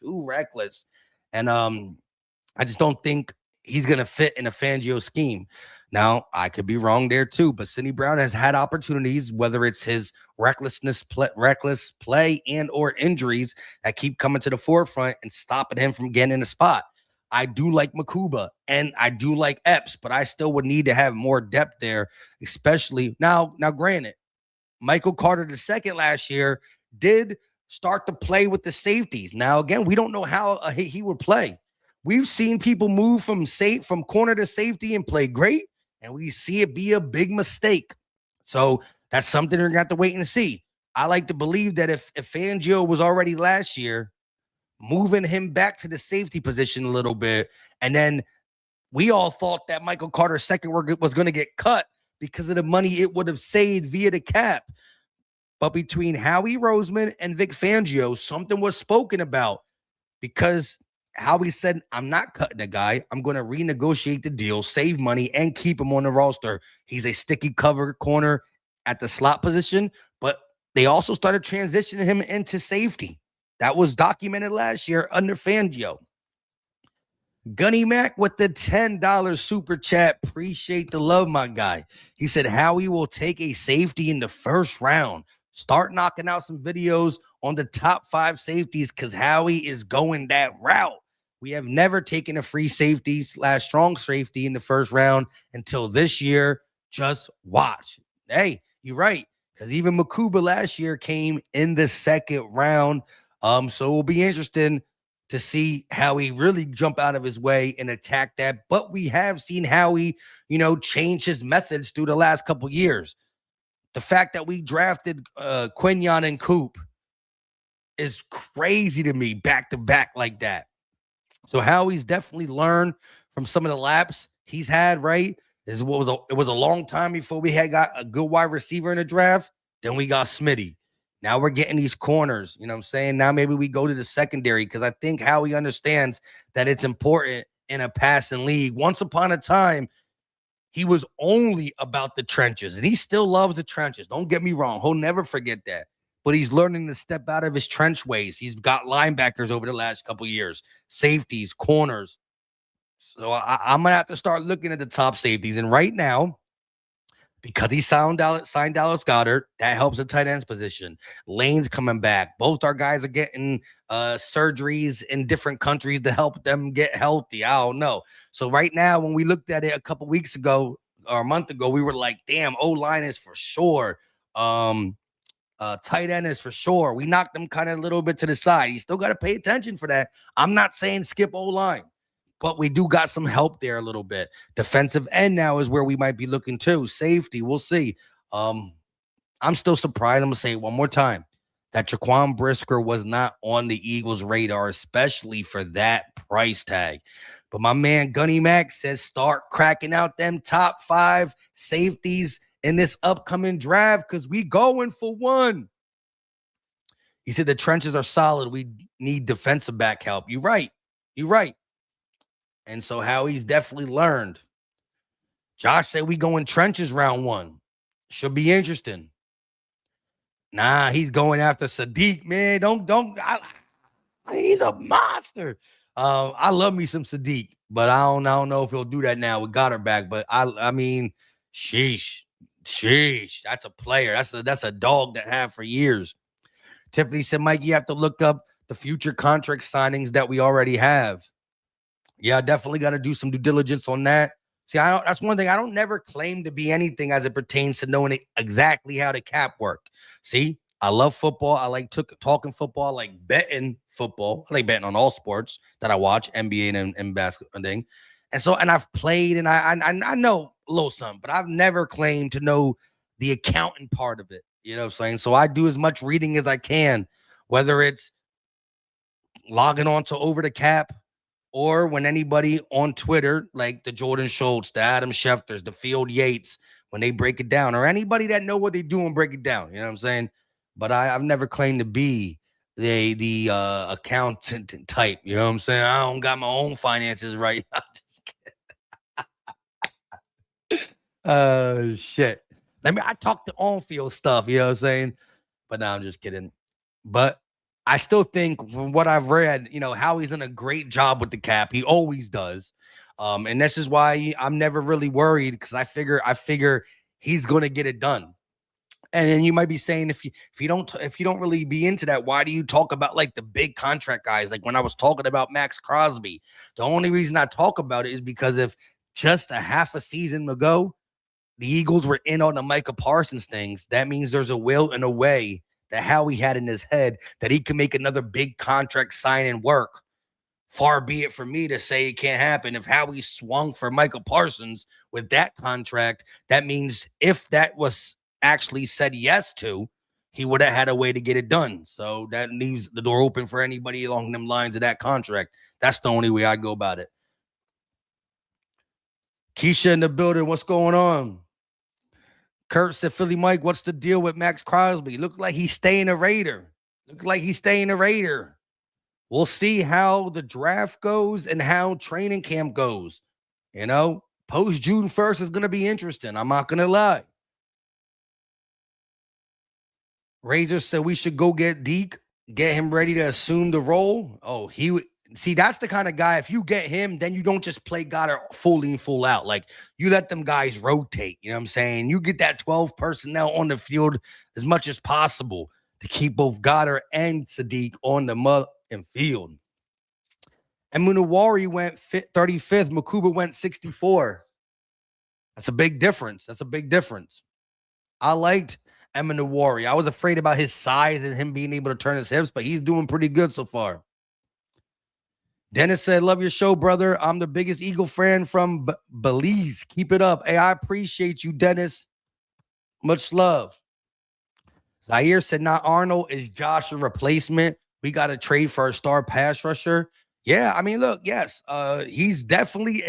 And I just don't think he's going to fit in a Fangio scheme. Now, I could be wrong there too, but Sidney Brown has had opportunities, whether it's his reckless play and or injuries that keep coming to the forefront and stopping him from getting in a spot. I do like Makuba and I do like Epps, but I still would need to have more depth there, especially now. Now, granted, Michael Carter II last year did start to play with the safeties. Now, again, we don't know how he would play. We've seen people move from corner to safety and play great, and we see it be a big mistake. So that's something we're gonna have to wait and see. I like to believe that if Fangio was already last year, moving him back to the safety position a little bit, and then we all thought that Michael Carter II was going to get cut because of the money it would have saved via the cap. But between Howie Roseman and Vic Fangio, something was spoken about because Howie said, I'm not cutting a guy. I'm going to renegotiate the deal, save money, and keep him on the roster. He's a sticky cover corner at the slot position, but they also started transitioning him into safety. That was documented last year under Fangio. Gunny Mac with the $10 super chat. Appreciate the love, my guy. He said Howie will take a safety in the first round. Start knocking out some videos on the top 5 safeties because Howie is going that route. We have never taken a free safety / strong safety in the first round until this year. Just watch. Hey, you're right. Because even Makuba last year came in the second round. So it will be interesting to see Howie really jump out of his way and attack that. But we have seen Howie, change his methods through the last couple years. The fact that we drafted Quinyon and Coop is crazy to me, back to back like that. So Howie's definitely learned from some of the laps he's had, right? It was a long time before we had got a good wide receiver in the draft. Then we got Smitty. Now we're getting these corners, you know what I'm saying? Now maybe we go to the secondary because I think Howie understands that it's important in a passing league. Once upon a time, he was only about the trenches, and he still loves the trenches. Don't get me wrong. He'll never forget that. But he's learning to step out of his trench ways. He's got linebackers over the last couple of years, safeties, corners. So I'm going to have to start looking at the top safeties. And right now, because he signed Dallas Goedert, that helps the tight ends position. Lane's coming back. Both our guys are getting surgeries in different countries to help them get healthy. I don't know. So right now, when we looked at it a couple weeks ago or a month ago, we were like, damn, O-line is for sure. Tight end is for sure. We knocked them kind of a little bit to the side. You still got to pay attention for that. I'm not saying skip O-line, but we do got some help there a little bit. Defensive end now is where we might be looking too. Safety, we'll see. I'm still surprised. I'm going to say it one more time that Jaquan Brisker was not on the Eagles' radar, especially for that price tag. But my man Gunny Mac says start cracking out them top 5 safeties in this upcoming draft because we going for one. He said the trenches are solid. We need defensive back help. You're right. You're right. And so Howie's definitely learned. Josh said we going trenches round 1. Should be interesting. Nah, he's going after Sadiq, man. He's a monster. I love me some Sadiq, but I don't know if he'll do that now with Goddard back. But I mean, sheesh. That's a player. That's a dog that have for years. Tiffany said, Mike, you have to look up the future contract signings that we already have. Yeah, I definitely got to do some due diligence on that. See, that's one thing. I don't never claim to be anything as it pertains to knowing exactly how the cap work. See, I love football. I like talking football. I like betting football. I like betting on all sports that I watch, NBA and basketball thing. And I've played and I know a little something, but I've never claimed to know the accounting part of it. You know what I'm saying? So I do as much reading as I can, whether it's logging on to Over the Cap, or when anybody on Twitter, like the Jordan Schultz, the Adam Schefters, the Field Yates, when they break it down, or anybody that know what they do and break it down, you know what I'm saying? But I've never claimed to be the accountant type, you know what I'm saying? I don't got my own finances right. I'm just kidding. Shit. I talk the on-field stuff, you know what I'm saying? But no, I'm just kidding. But I still think from what I've read, Howie's done a great job with the cap. He always does. And this is why I'm never really worried because I figure he's going to get it done. And then you might be saying, if you don't really be into that, why do you talk about like the big contract guys? Like when I was talking about Maxx Crosby, the only reason I talk about it is because if just a half a season ago, the Eagles were in on the Micah Parsons things, that means there's a will and a way that Howie had in his head that he can make another big contract sign and work. Far be it for me to say it can't happen. If Howie swung for Micah Parsons with that contract, that means if that was actually said yes to, he would have had a way to get it done. So that leaves the door open for anybody along them lines of that contract. That's the only way I go about it. Keisha in the building. What's going on? Kurt said, Philly Mike, what's the deal with Maxx Crosby? Look like he's staying a Raider. Look like he's staying a Raider. We'll see how the draft goes and how training camp goes. You know, post June 1st is going to be interesting. I'm not going to lie. Razor said we should go get Deke, get him ready to assume the role. Oh, he would. See, that's the kind of guy, if you get him, then you don't just play Goddard full in, full out. Like, you let them guys rotate. You know what I'm saying? You get that 12 personnel on the field as much as possible to keep both Goddard and Sadiq on the mud and field. And Munawari went 35th. Makuba went 64. That's a big difference. I liked Munawari. I was afraid about his size and him being able to turn his hips, but he's doing pretty good so far. Dennis said, love your show, brother. I'm the biggest Eagle fan from Belize. Keep it up. Hey, I appreciate you, Dennis. Much love. Zaire said, not Arnold. Is Josh a replacement? We got to trade for a star pass rusher. Yeah, I mean, look, yes, he's definitely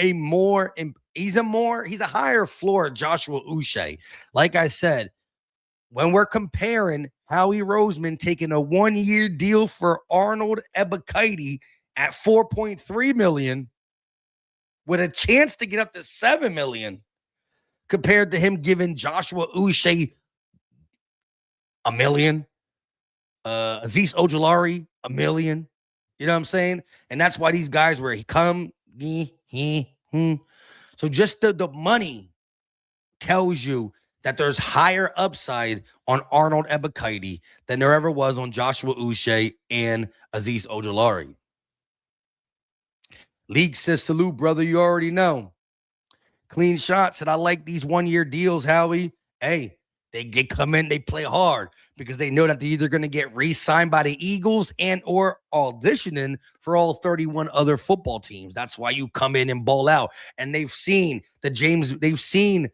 he's a higher floor Joshua Uche. Like I said, when we're comparing Howie Roseman taking a 1-year deal for Arnold Ebiketie at $4.3 million with a chance to get up to $7 million compared to him giving Joshua Uche $1 million, Azeez Ojulari $1 million. You know what I'm saying? And that's why these guys were So just the money tells you that there's higher upside on Arnold Ebiketie than there ever was on Joshua Uche and Azeez Ojulari. League says, salute, brother. You already know. Clean Shot said, I like these 1-year deals, Howie. Hey, they come in, they play hard because they know that they're either going to get re-signed by the Eagles and or auditioning for all 31 other football teams. That's why you come in and ball out. And they've seen the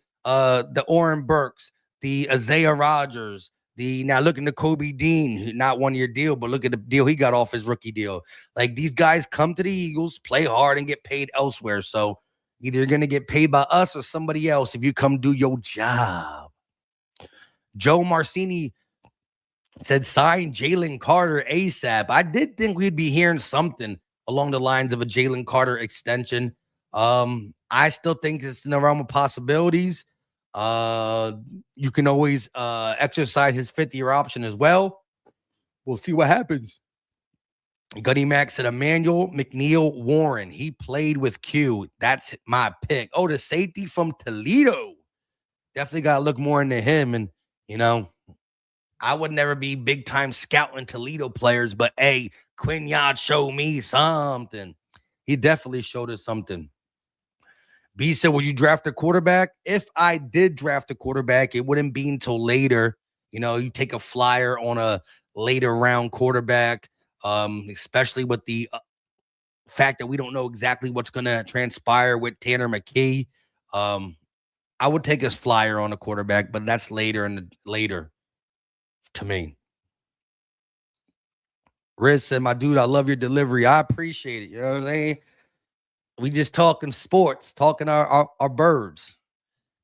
Oren Burks, the Isaiah Rodgers, now look at the Kobe Dean, not 1-year deal, but look at the deal he got off his rookie deal. Like, these guys come to the Eagles, play hard, and get paid elsewhere. So either you're going to get paid by us or somebody else if you come do your job. Joe Marcini said, sign Jalen Carter ASAP. I did think we'd be hearing something along the lines of a Jalen Carter extension. I still think it's in the realm of possibilities. You can always exercise his 5th-year option as well. We'll see what happens. Gunny Max said, Emmanuel McNeil Warren. He played with Q. That's my pick. Oh, the safety from Toledo. Definitely got to look more into him. And, you know, I would never be big-time scouting Toledo players, but, hey, Quinn Yard showed me something. He definitely showed us something. B said, would you draft a quarterback? If I did draft a quarterback, it wouldn't be until later. You know, you take a flyer on a later round quarterback, especially with the fact that we don't know exactly what's going to transpire with Tanner McKee. I would take a flyer on a quarterback, but that's later to me. Riz said, my dude, I love your delivery. I appreciate it. You know what I'm saying? We just talking sports, talking our birds.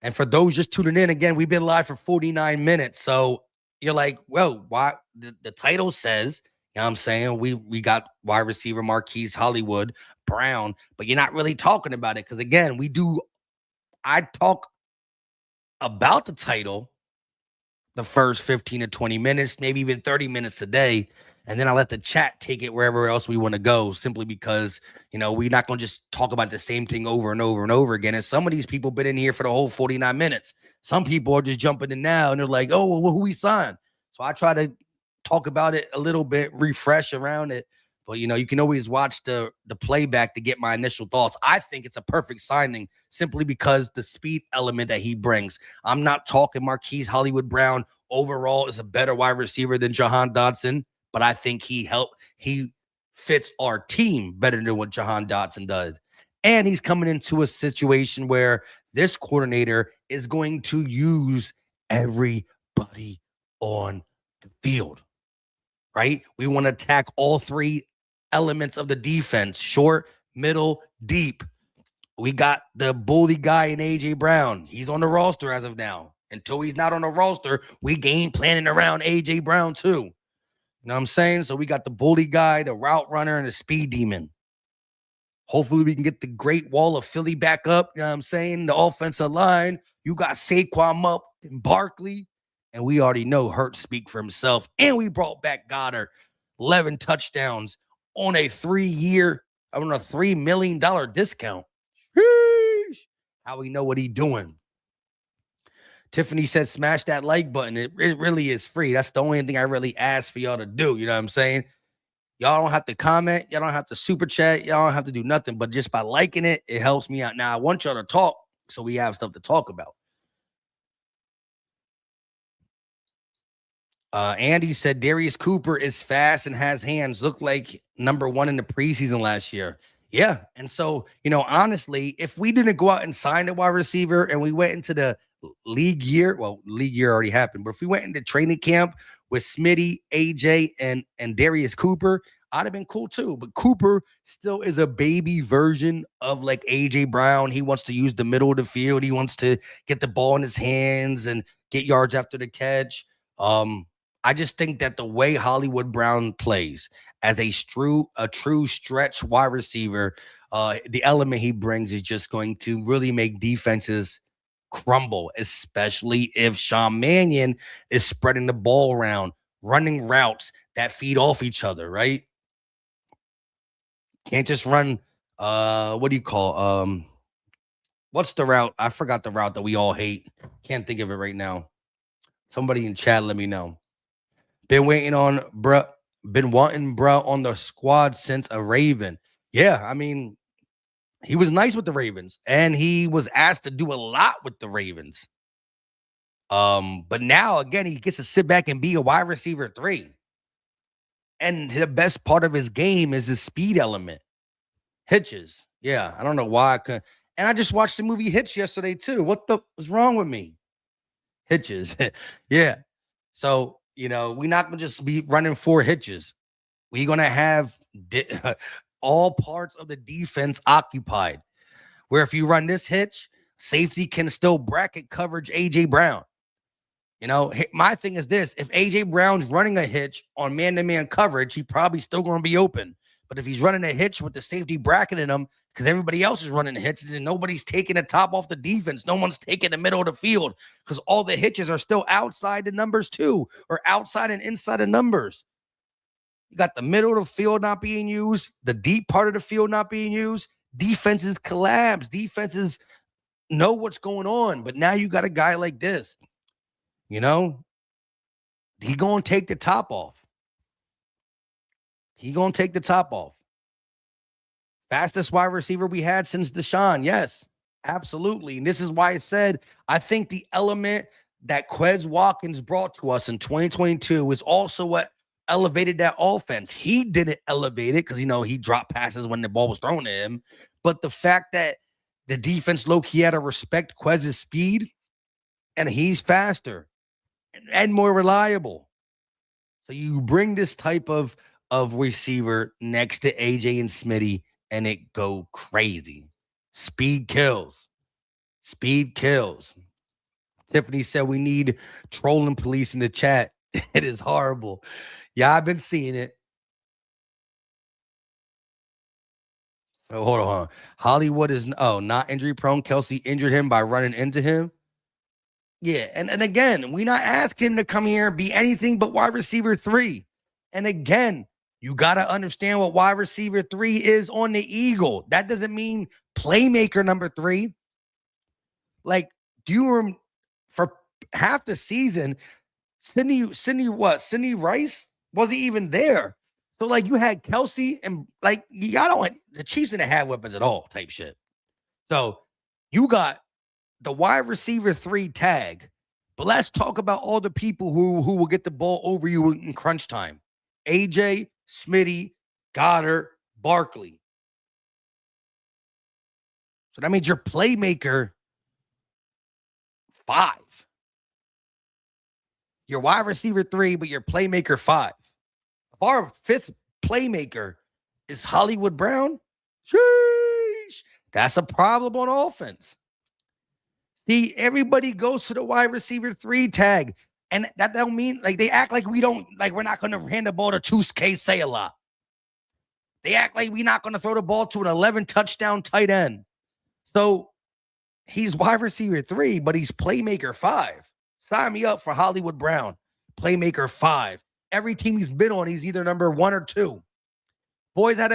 And for those just tuning in, again, we've been live for 49 minutes. So you're like, well, why? The title says, you know what I'm saying, we got wide receiver Marquise, Hollywood, Brown, but you're not really talking about it. Because again, I talk about the title the first 15 to 20 minutes, maybe even 30 minutes a day. And then I let the chat take it wherever else we want to go, simply because, we're not going to just talk about the same thing over and over and over again. And some of these people been in here for the whole 49 minutes. Some people are just jumping in now and they're like, oh, well, who we signed? So I try to talk about it a little bit, refresh around it. But, you can always watch the playback to get my initial thoughts. I think it's a perfect signing simply because the speed element that he brings. I'm not talking Marquise Hollywood Brown overall is a better wide receiver than Jahan Dotson, but I think he fits our team better than what Jahan Dotson does. And he's coming into a situation where this coordinator is going to use everybody on the field, right? We want to attack all three elements of the defense: short, middle, deep. We got the bully guy in AJ Brown. He's on the roster as of now. Until he's not on the roster, we game planning around AJ Brown too. You know what I'm saying? So we got the bully guy, the route runner, and the speed demon. Hopefully we can get the Great Wall of Philly back up. You know what I'm saying? The offensive line. You got Saquon up and Barkley. And we already know Hurts speak for himself. And we brought back Goedert. 11 touchdowns on a $3 million discount. Sheesh. How we know what he doing? Tiffany said, smash that like button. It really is free. That's the only thing I really ask for y'all to do. You know what I'm saying? Y'all don't have to comment. Y'all don't have to super chat. Y'all don't have to do nothing. But just by liking it, it helps me out. Now, I want y'all to talk so we have stuff to talk about. Andy said, Darius Cooper is fast and has hands. Looked like number 1 in the preseason last year. Yeah. And so, honestly, if we didn't go out and sign a wide receiver and we went into the league year, well, league year already happened, but if we went into training camp with Smitty, AJ, and Darius Cooper, I'd have been cool too. But Cooper still is a baby version of like AJ Brown. He wants to use the middle of the field. He wants to get the ball in his hands and get yards after the catch. I just think that the way Hollywood Brown plays as a true stretch wide receiver, the element he brings is just going to really make defenses crumble, especially if Sean Mannion is spreading the ball around, running routes that feed off each other, right? Can't just run, what do you call, what's the route? I forgot the route that we all hate. Can't think of it right now. Somebody in chat, let me know. Been wanting bruh on the squad since a Raven. Yeah, I mean, he was nice with the Ravens, and he was asked to do a lot with the Ravens. But now again, he gets to sit back and be a wide receiver 3. And the best part of his game is his speed element. Hitches. Yeah, I don't know why I couldn't. And I just watched the movie Hitch yesterday too. What the was wrong with me? Hitches. Yeah. So, we're not going to just be running 4 hitches. We're going to have all parts of the defense occupied. Where if you run this hitch, safety can still bracket coverage AJ Brown. My thing is this: if AJ Brown's running a hitch on man-to-man coverage, he probably still going to be open. But if he's running a hitch with the safety bracketing him, because everybody else is running hitches and nobody's taking the top off the defense, no one's taking the middle of the field because all the hitches are still outside the numbers too, or outside and inside the numbers. You got the middle of the field not being used, the deep part of the field not being used. Defenses collapse. Defenses know what's going on. But now you got a guy like this. He going to take the top off. He going to take the top off. Fastest wide receiver we had since Deshaun. Yes, absolutely. And this is why I said I think the element that Quez Watkins brought to us in 2022 is also what elevated that offense. He didn't elevate it because, he dropped passes when the ball was thrown at him. But the fact that the defense low-key had to respect Quez's speed, and he's faster and more reliable. So you bring this type of receiver next to AJ and Smitty, and it go crazy. Speed kills. Speed kills. Tiffany said we need trolling police in the chat. It is horrible. Yeah, I've been seeing it. Oh, hold on. Hollywood is not injury prone. Kelsey injured him by running into him. Yeah, and again, we're not asking him to come here and be anything but wide receiver 3. And again, you got to understand what wide receiver 3 is on the Eagle. That doesn't mean playmaker number 3. Like, do you for half the season, Sidney Rice wasn't even there. So, like, you had Kelsey and, like, you got on the Chiefs didn't have weapons at all type shit. So, you got the wide receiver 3 tag. But let's talk about all the people who will get the ball over you in crunch time. AJ, Smitty, Goddard, Barkley. So that means your playmaker 5. Your wide receiver 3, but your playmaker 5. If our 5th playmaker is Hollywood Brown, sheesh, that's a problem on offense. See, everybody goes to the wide receiver 3 tag. And that don't mean, like, they act like we're not going to hand the ball to 2K say a lot. They act like we're not going to throw the ball to an 11 touchdown tight end. So he's wide receiver 3, but he's playmaker 5. Sign me up for Hollywood Brown, playmaker 5. Every team he's been on, he's either number 1 or 2. Boys that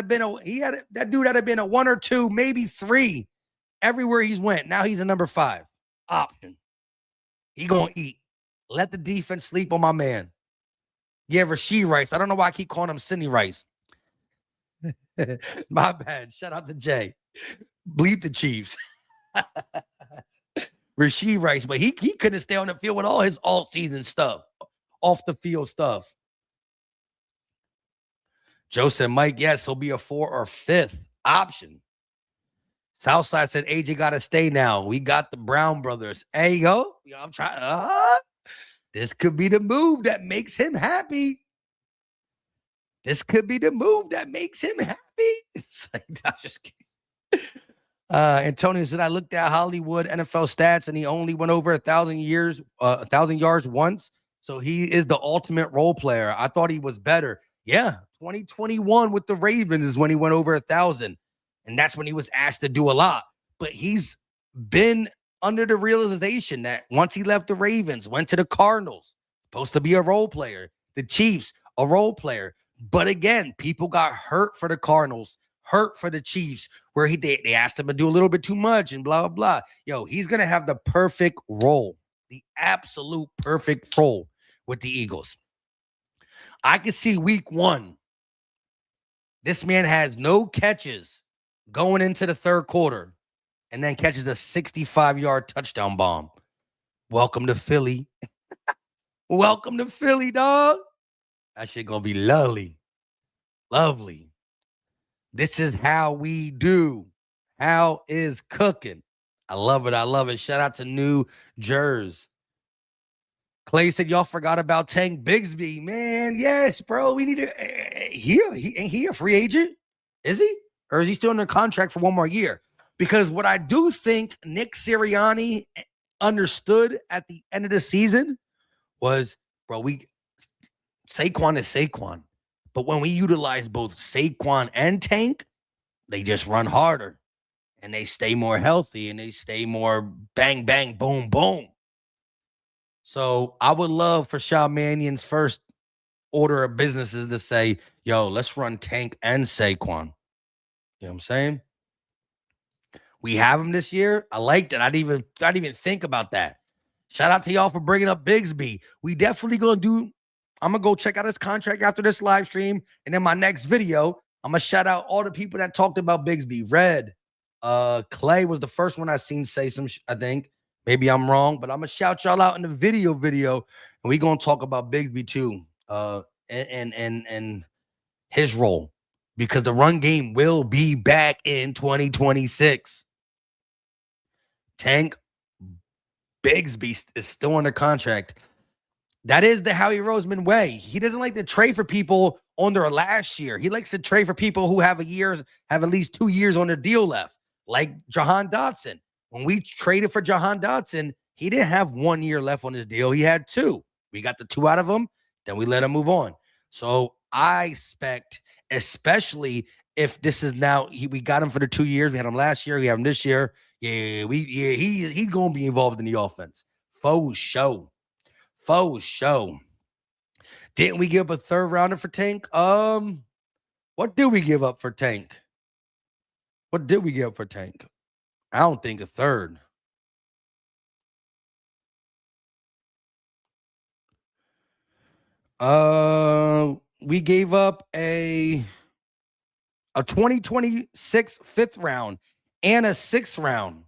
dude had been a 1 or 2, maybe 3 everywhere he's went. Now he's a number 5 option. He gonna eat. Let the defense sleep on my man. Yeah, Rashee Rice. I don't know why I keep calling him Sidney Rice. My bad. Shout out to Jay. Bleep the Chiefs. Rashee Rice, but he couldn't stay on the field with all his all-season stuff, off the field stuff. Joe said, Mike, yes, he'll be a 4 or 5th option. Southside said, AJ got to stay now. We got the Brown brothers. Hey, yo, I'm trying. This could be the move that makes him happy. This could be the move that makes him happy. It's like, I'm just kidding. Antonio said, I looked at Hollywood NFL stats and he only went over 1,000 yards once. So he is the ultimate role player. I thought he was better. Yeah. 2021 with the Ravens is when he went over 1,000. And that's when he was asked to do a lot. But he's been under the realization that once he left the Ravens, went to the Cardinals, supposed to be a role player, the Chiefs, a role player. But again, people got hurt for the Cardinals, hurt for the Chiefs, where they asked him to do a little bit too much and blah, blah, blah. Yo, he's going to have the perfect role, the absolute perfect role with the Eagles. I can see week 1. This man has no catches going into the third quarter and then catches a 65-yard touchdown bomb. Welcome to Philly. Welcome to Philly, dog. That shit gonna be lovely. Lovely. This is how we do. How is cooking? I love it. I love it. Shout out to New Jersey. Clay said, y'all forgot about Tank Bigsby. Man, yes, bro. We need to. Ain't he a free agent? Is he? Or is he still under contract for 1 more year? Because what I do think Nick Sirianni understood at the end of the season was, bro, Saquon is Saquon. But when we utilize both Saquon and Tank, they just run harder. And they stay more healthy. And they stay more bang, bang, boom, boom. So I would love for Sean Mannion's first order of businesses to say, yo, let's run Tank and Saquon. You know what I'm saying? We have him this year. I liked it. I didn't even think about that. Shout out to y'all for bringing up Bigsby. We definitely going to do, I'm going to go check out his contract after this live stream. And in my next video, I'm going to shout out all the people that talked about Bigsby. Red, Clay was the first one I seen say some, I think. Maybe I'm wrong, but I'm going to shout y'all out in the video. And we going to talk about Bigsby too. And his role. Because the run game will be back in 2026. Tank Bigsby is still under contract. That is the Howie Roseman way. He doesn't like to trade for people on their last year. He likes to trade for people who have at least 2 years on their deal left, like Jahan Dotson. When we traded for Jahan Dotson, he didn't have 1 year left on his deal. He had 2. We got the 2 out of him. Then we let him move on. So I expect, especially if this is now, we got him for the 2 years. We had him last year. We have him this year. He's going to be involved in the offense. Faux show. Didn't we give up a third rounder for Tank? What did we give up for Tank? What did we give up for Tank? I don't think a third. We gave up a 2026 fifth round and a sixth round.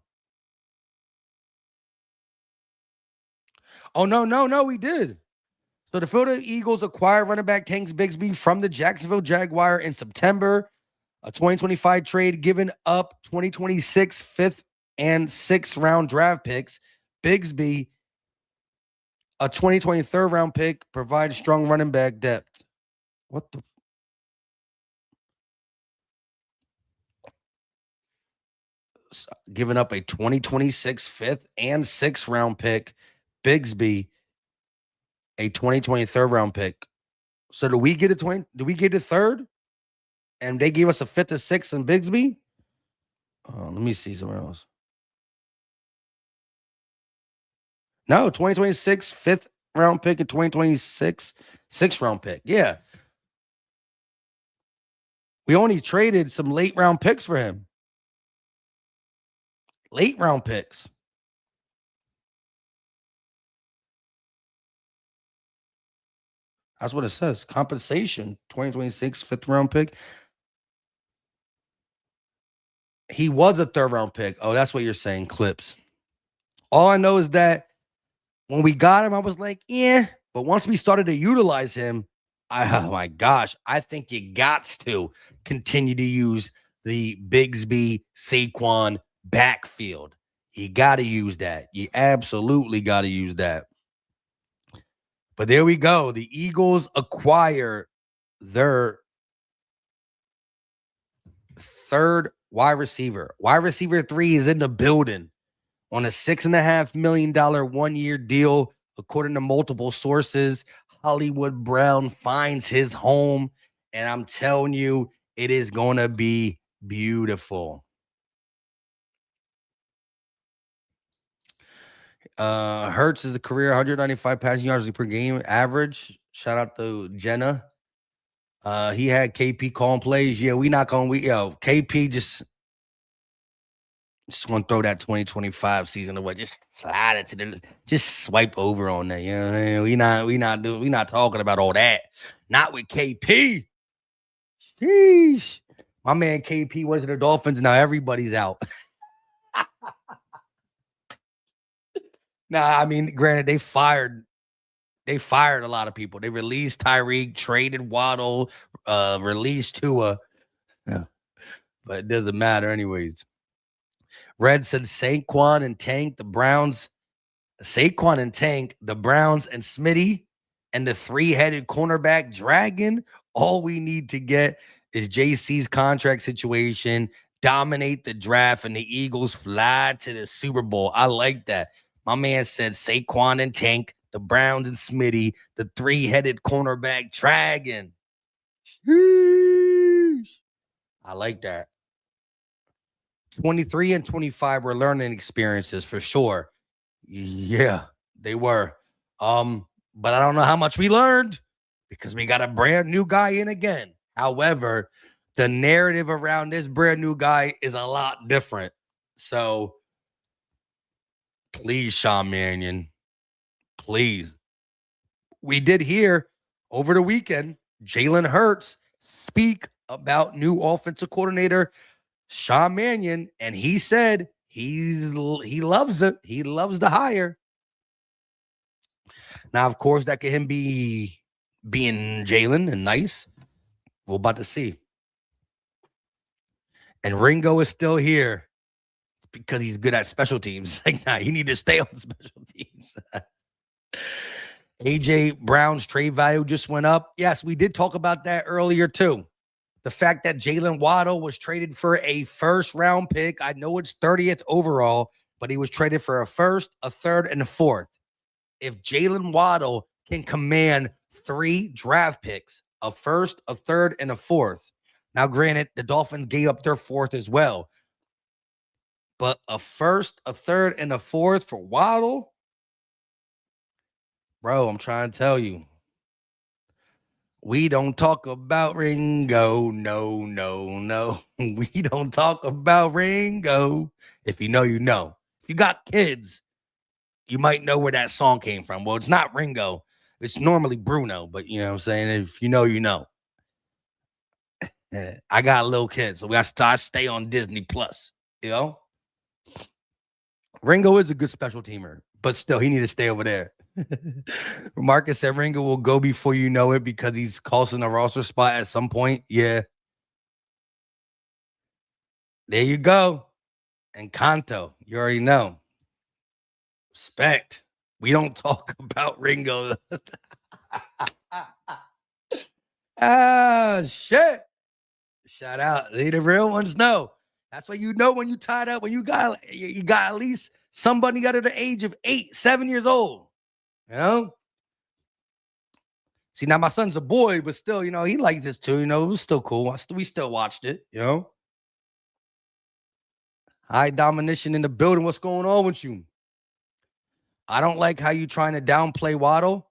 Oh, no, we did. So the Philadelphia Eagles acquired running back Tank Bigsby from the Jacksonville Jaguar in September. A 2025 trade, giving up 2026 fifth and sixth round draft picks. Bigsby, a 2023 round pick, provides strong running back depth. What the? Giving up a 2026 fifth and sixth round pick. Bigsby, a 2023 round pick. So do we get a 20? Do we get a third? And they gave us a fifth and sixth in Bigsby? Oh, let me see somewhere else. No, 2026 fifth round pick and 2026 sixth round pick. Yeah. We only traded some late round picks for him. Late round picks. That's what it says. Compensation, 2026 fifth round pick. He was a third round pick. Oh, that's what you're saying, clips. All I know is that when we got him, I was like, yeah. But once we started to utilize him, oh my gosh, I think you got to continue to use the Bigsby Saquon backfield. You got to use that. You absolutely got to use that. But there we go. The Eagles acquire their third wide receiver. Wide receiver 3 is in the building on a $6.5 million 1-year deal. According to multiple sources, Hollywood Brown finds his home. And I'm telling you, it is going to be beautiful. Hurts is the career 195 passing yards per game average. Shout out to Jenna. He had KP calling plays. Yeah, KP just want to throw that 2025 season away. Just slide it to the, just swipe over on that. You know, we not talking about all that. Not with KP. Sheesh. My man KP went to the Dolphins. Now everybody's out. Nah, I mean, granted, they fired a lot of people. They released Tyreek, traded Waddle, released Tua. Yeah. But it doesn't matter anyways. Red said Saquon and Tank, the Browns. Saquon and Tank, the Browns and Smitty, and the 3-headed cornerback dragon. All we need to get is JC's contract situation, dominate the draft, and the Eagles fly to the Super Bowl. I like that. My man said Saquon and Tank, the Browns and Smitty, the 3-headed cornerback dragon. Sheesh. I like that. 23 and 25 were learning experiences for sure. Yeah, they were. But I don't know how much we learned because we got a brand new guy in again. However, the narrative around this brand new guy is a lot different. So please, Sean Mannion, please. We did hear over the weekend Jalen Hurts speak about new offensive coordinator Sean Mannion, and he said he loves it. He loves the hire. Now, of course, that could him being Jalen and nice. We're about to see. And Ringo is still here because he's good at special teams. Like, nah, you need to stay on special teams. AJ Brown's trade value just went up. Yes, we did talk about that earlier too. The fact that Jalen Waddle was traded for a first-round pick. I know it's 30th overall, but he was traded for a first, a third, and a fourth. If Jalen Waddle can command 3 draft picks, a first, a third, and a fourth. Now, granted, the Dolphins gave up their fourth as well. But a first, a third, and a fourth for Waddle? Bro, I'm trying to tell you. We don't talk about Ringo. No, no, no. We don't talk about Ringo. If you know, you know. If you got kids, you might know where that song came from. Well, it's not Ringo. It's normally Bruno, but you know what I'm saying? If you know, you know. Yeah, I got little kids, so I stay on Disney Plus, you know? Ringo is a good special teamer, but still, he need to stay over there. Marcus said Ringo will go before you know it because he's costing a roster spot at some point. Yeah. There you go. And Kanto, you already know. Respect. We don't talk about Ringo. Shit. Shout out. They the real ones know. That's why you know when you tied up, when you got at least somebody under the age of 8, 7 years old. You know? See, now my son's a boy, but still, you know, he likes this too. You know, it was still cool. We still watched it, you know. High domination in the building. What's going on with you? I don't like how you trying to downplay Waddle.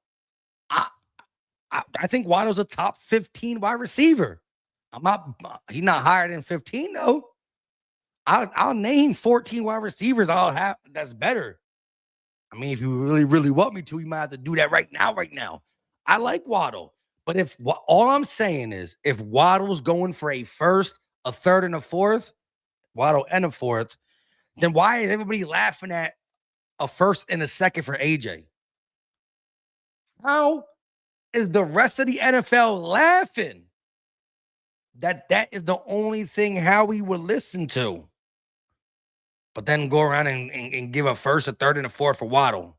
I think Waddle's a top 15 wide receiver. He's not higher than 15, though. I'll name 14 wide receivers I'll have that's better. I mean, if you really, really want me to, you might have to do that right now. I like Waddle. But all I'm saying is if Waddle's going for a first, a third, and a fourth, Waddle and a fourth, then why is everybody laughing at a first and a second for AJ? How is the rest of the NFL laughing that is the only thing Howie would listen to? But then go around and give a first, a third, and a fourth for Waddle.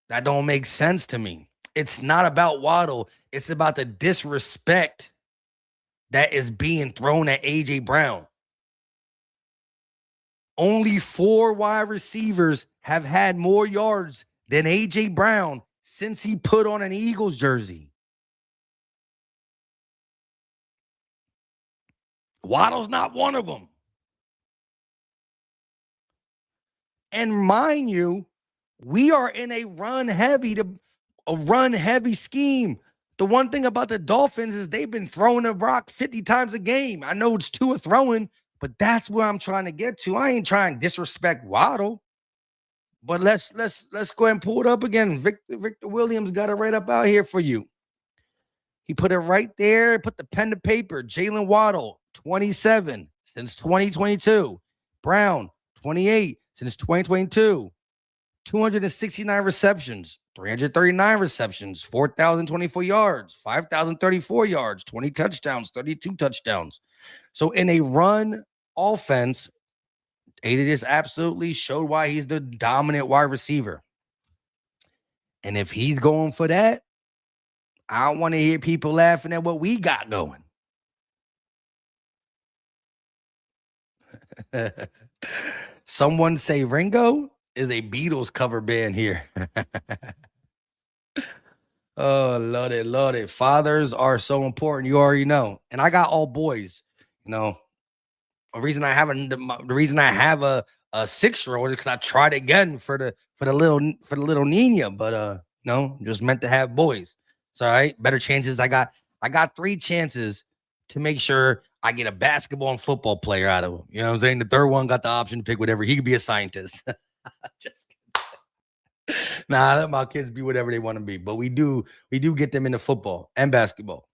That don't make sense to me. It's not about Waddle. It's about the disrespect that is being thrown at A.J. Brown. Only 4 wide receivers have had more yards than A.J. Brown since he put on an Eagles jersey. Waddle's not one of them. And mind you, we are in a run heavy scheme. The one thing about the Dolphins is they've been throwing the rock 50 times a game. I know it's 2 throwing, but that's where I'm trying to get to. I ain't trying to disrespect Waddle. But let's go ahead and pull it up again. Victor Williams got it right up out here for you. He put it right there, put the pen to paper. Jalen Waddle, 27 since 2022. Brown, 28 since 2022. 269 receptions, 339 receptions, 4,024 yards, 5,034 yards, 20 touchdowns, 32 touchdowns. So in a run offense, AJ just absolutely showed why he's the dominant wide receiver. And if he's going for that, I don't want to hear people laughing at what we got going. Someone say Ringo is a Beatles cover band here. Oh, love it. Fathers are so important. You already know. And I got all boys. You know, the reason I have a 6-year-old is because I tried again for the little Nina, but no, just meant to have boys. It's all right. Better chances. I got 3 chances to make sure I get a basketball and football player out of him. You know what I'm saying? The third one got the option to pick whatever. He could be a scientist. Just kidding. Nah, I let my kids be whatever they want to be. But we do get them into football and basketball.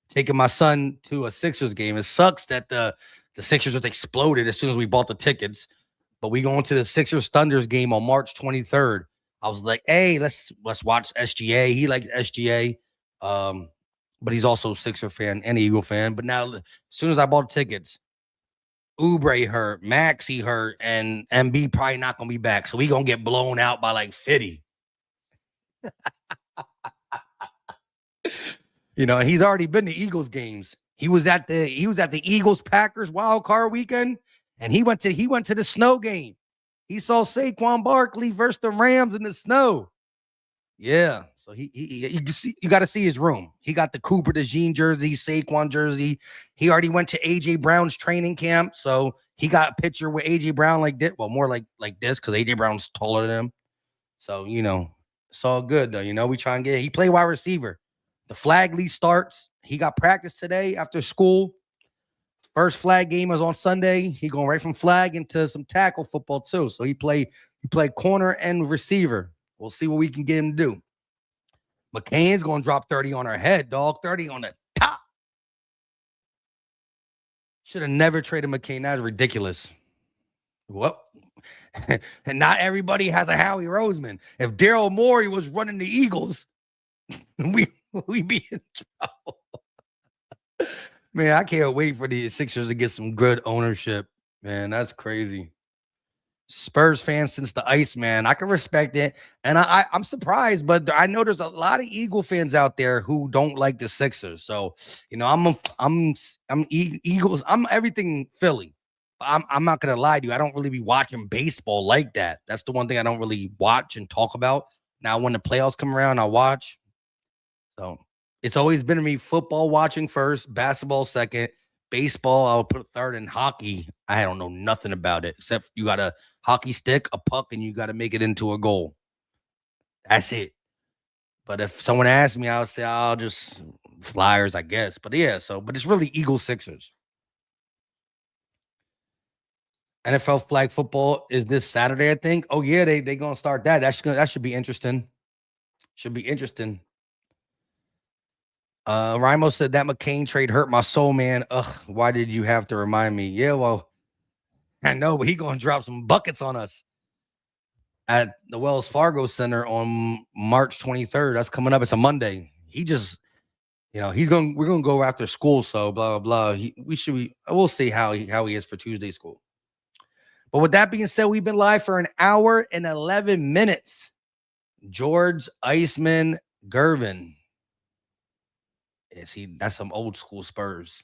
Taking my son to a Sixers game. It sucks that the Sixers just exploded as soon as we bought the tickets. But we going to the Sixers Thunders game on March 23rd. I was like, hey, let's watch SGA. He likes SGA. But he's also a Sixer fan and an Eagle fan. But now, as soon as I bought tickets, Oubre hurt, Maxey hurt, and MB probably not going to be back. So we going to get blown out by like 50. You know, and he's already been to Eagles games. He was at the Eagles Packers wild card weekend, and he went to the snow game. He saw Saquon Barkley versus the Rams in the snow. Yeah, so you got to see his room. He got the Cooper DeJean jersey, Saquon jersey. He already went to AJ Brown's training camp, so he got a picture with AJ Brown like this. Well, more like this because AJ Brown's taller than him. So you know, It's all good, though. You know, we try and he played wide receiver. The flag league starts. He got practice today after school. First flag game was on Sunday. He going right from flag into some tackle football too. So he played corner and receiver. We'll see what we can get him to do. McCain's going to drop 30 on her head, dog. 30 on the top. Should have never traded McCain. That's ridiculous. What? And not everybody has a Howie Roseman. If Daryl Morey was running the Eagles, we'd be in trouble. Man, I can't wait for the Sixers to get some good ownership. Man, that's crazy. Spurs fans since the Iceman. I can respect it. And I'm surprised, but I know there's a lot of Eagle fans out there who don't like the Sixers. So, you know, I'm Eagles. I'm everything Philly. I'm not gonna lie to you. I don't really be watching baseball like that. That's the one thing I don't really watch and talk about. Now, when the playoffs come around, I watch. So it's always been to me football watching first, basketball second, baseball I'll put third, and hockey I don't know nothing about it except you got a hockey stick, a puck, and you got to make it into a goal. That's it. But if someone asks me, I'll say I'll just Flyers, I guess. But yeah, but it's really Eagles Sixers. NFL flag football is this Saturday, I think. Oh yeah, they gonna start that. That should be interesting. Should be interesting. Rimo said that McCain trade hurt my soul, man. Ugh, why did you have to remind me? Yeah, well, I know, but he gonna drop some buckets on us at the Wells Fargo Center on March 23rd. That's coming up. It's a Monday. He just, you know, we're gonna go after school, so blah blah blah. We'll see how he is for Tuesday school. But with that being said, we've been live for an hour and 11 minutes. George Iceman Gervin. Yeah, see, that's some old school Spurs.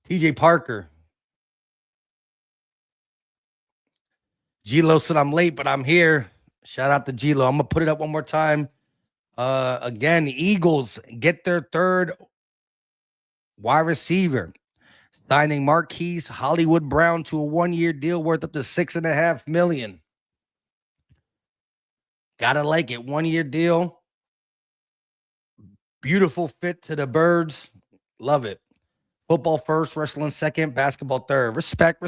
TJ Parker. G-Lo said I'm late, but I'm here. Shout out to G-Lo. I'm going to put it up one more time. Again, the Eagles get their third wide receiver, signing Marquise Hollywood Brown to a 1-year deal worth up to $6.5 million. Gotta like it. 1-year deal. Beautiful fit to the Birds. Love it. Football first, wrestling second, basketball third. Respect.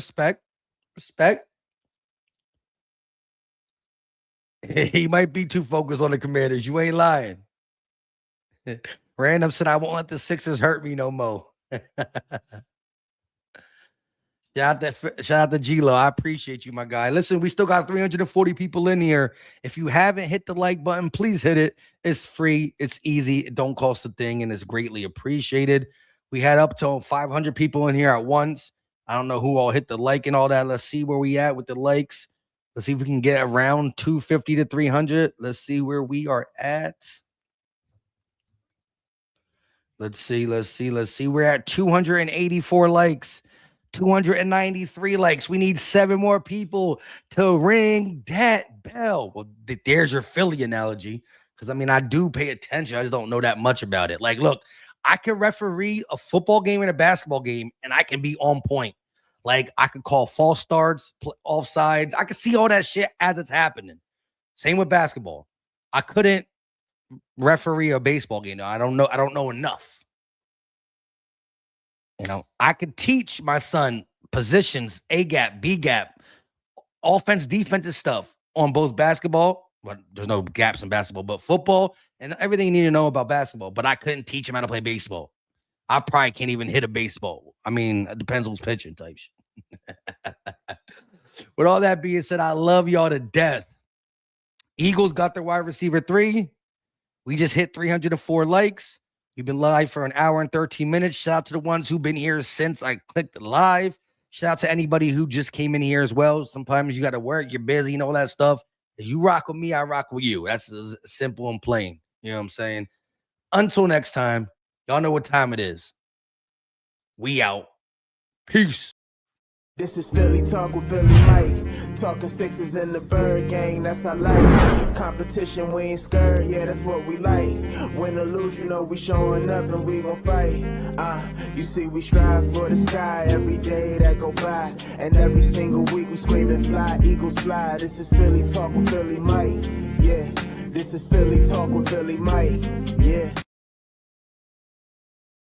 He might be too focused on the Commanders. You ain't lying. Random said, I won't let the Sixers hurt me no more. Shout out to G-Lo. I appreciate you, my guy. Listen, we still got 340 people in here. If you haven't hit the like button, please hit it. It's free. It's easy. It don't cost a thing, and it's greatly appreciated. We had up to 500 people in here at once. I don't know who all hit the like and all that. Let's see where we at with the likes. Let's see if we can get around 250 to 300. Let's see where we are at. Let's see. We're at 284 likes. 293 likes. We need 7 more people to ring that bell. Well, there's your Philly analogy. Because, I mean, I do pay attention. I just don't know that much about it. Like, look, I can referee a football game and a basketball game, and I can be on point. Like, I could call false starts, offsides. I can see all that shit as it's happening. Same with basketball. I couldn't referee a baseball game. I don't know enough. You know, I could teach my son positions, A gap, B gap, offense, defensive stuff on both basketball. But there's no gaps in basketball, but football and everything you need to know about basketball. But I couldn't teach him how to play baseball. I probably can't even hit a baseball. I mean, it depends who's pitching type shit. With all that being said, I love y'all to death. Eagles got their wide receiver 3. We just hit 304 likes. We've been live for an hour and 13 minutes. Shout out to the ones who've been here since I clicked live. Shout out to anybody who just came in here as well. Sometimes you got to work. You're busy and all that stuff. If you rock with me, I rock with you. That's as simple and plain. You know what I'm saying? Until next time, y'all know what time it is. We out. Peace. This is Philly Talk with Philly Mike. Talking Sixers in the Bird gang, that's I like. Competition, we ain't scared, yeah, that's what we like. Win or lose, you know we showing up and we gon' fight. You see we strive for the sky every day that go by. And every single week we screaming fly, Eagles fly. This is Philly Talk with Philly Mike, yeah. This is Philly Talk with Philly Mike. Yeah.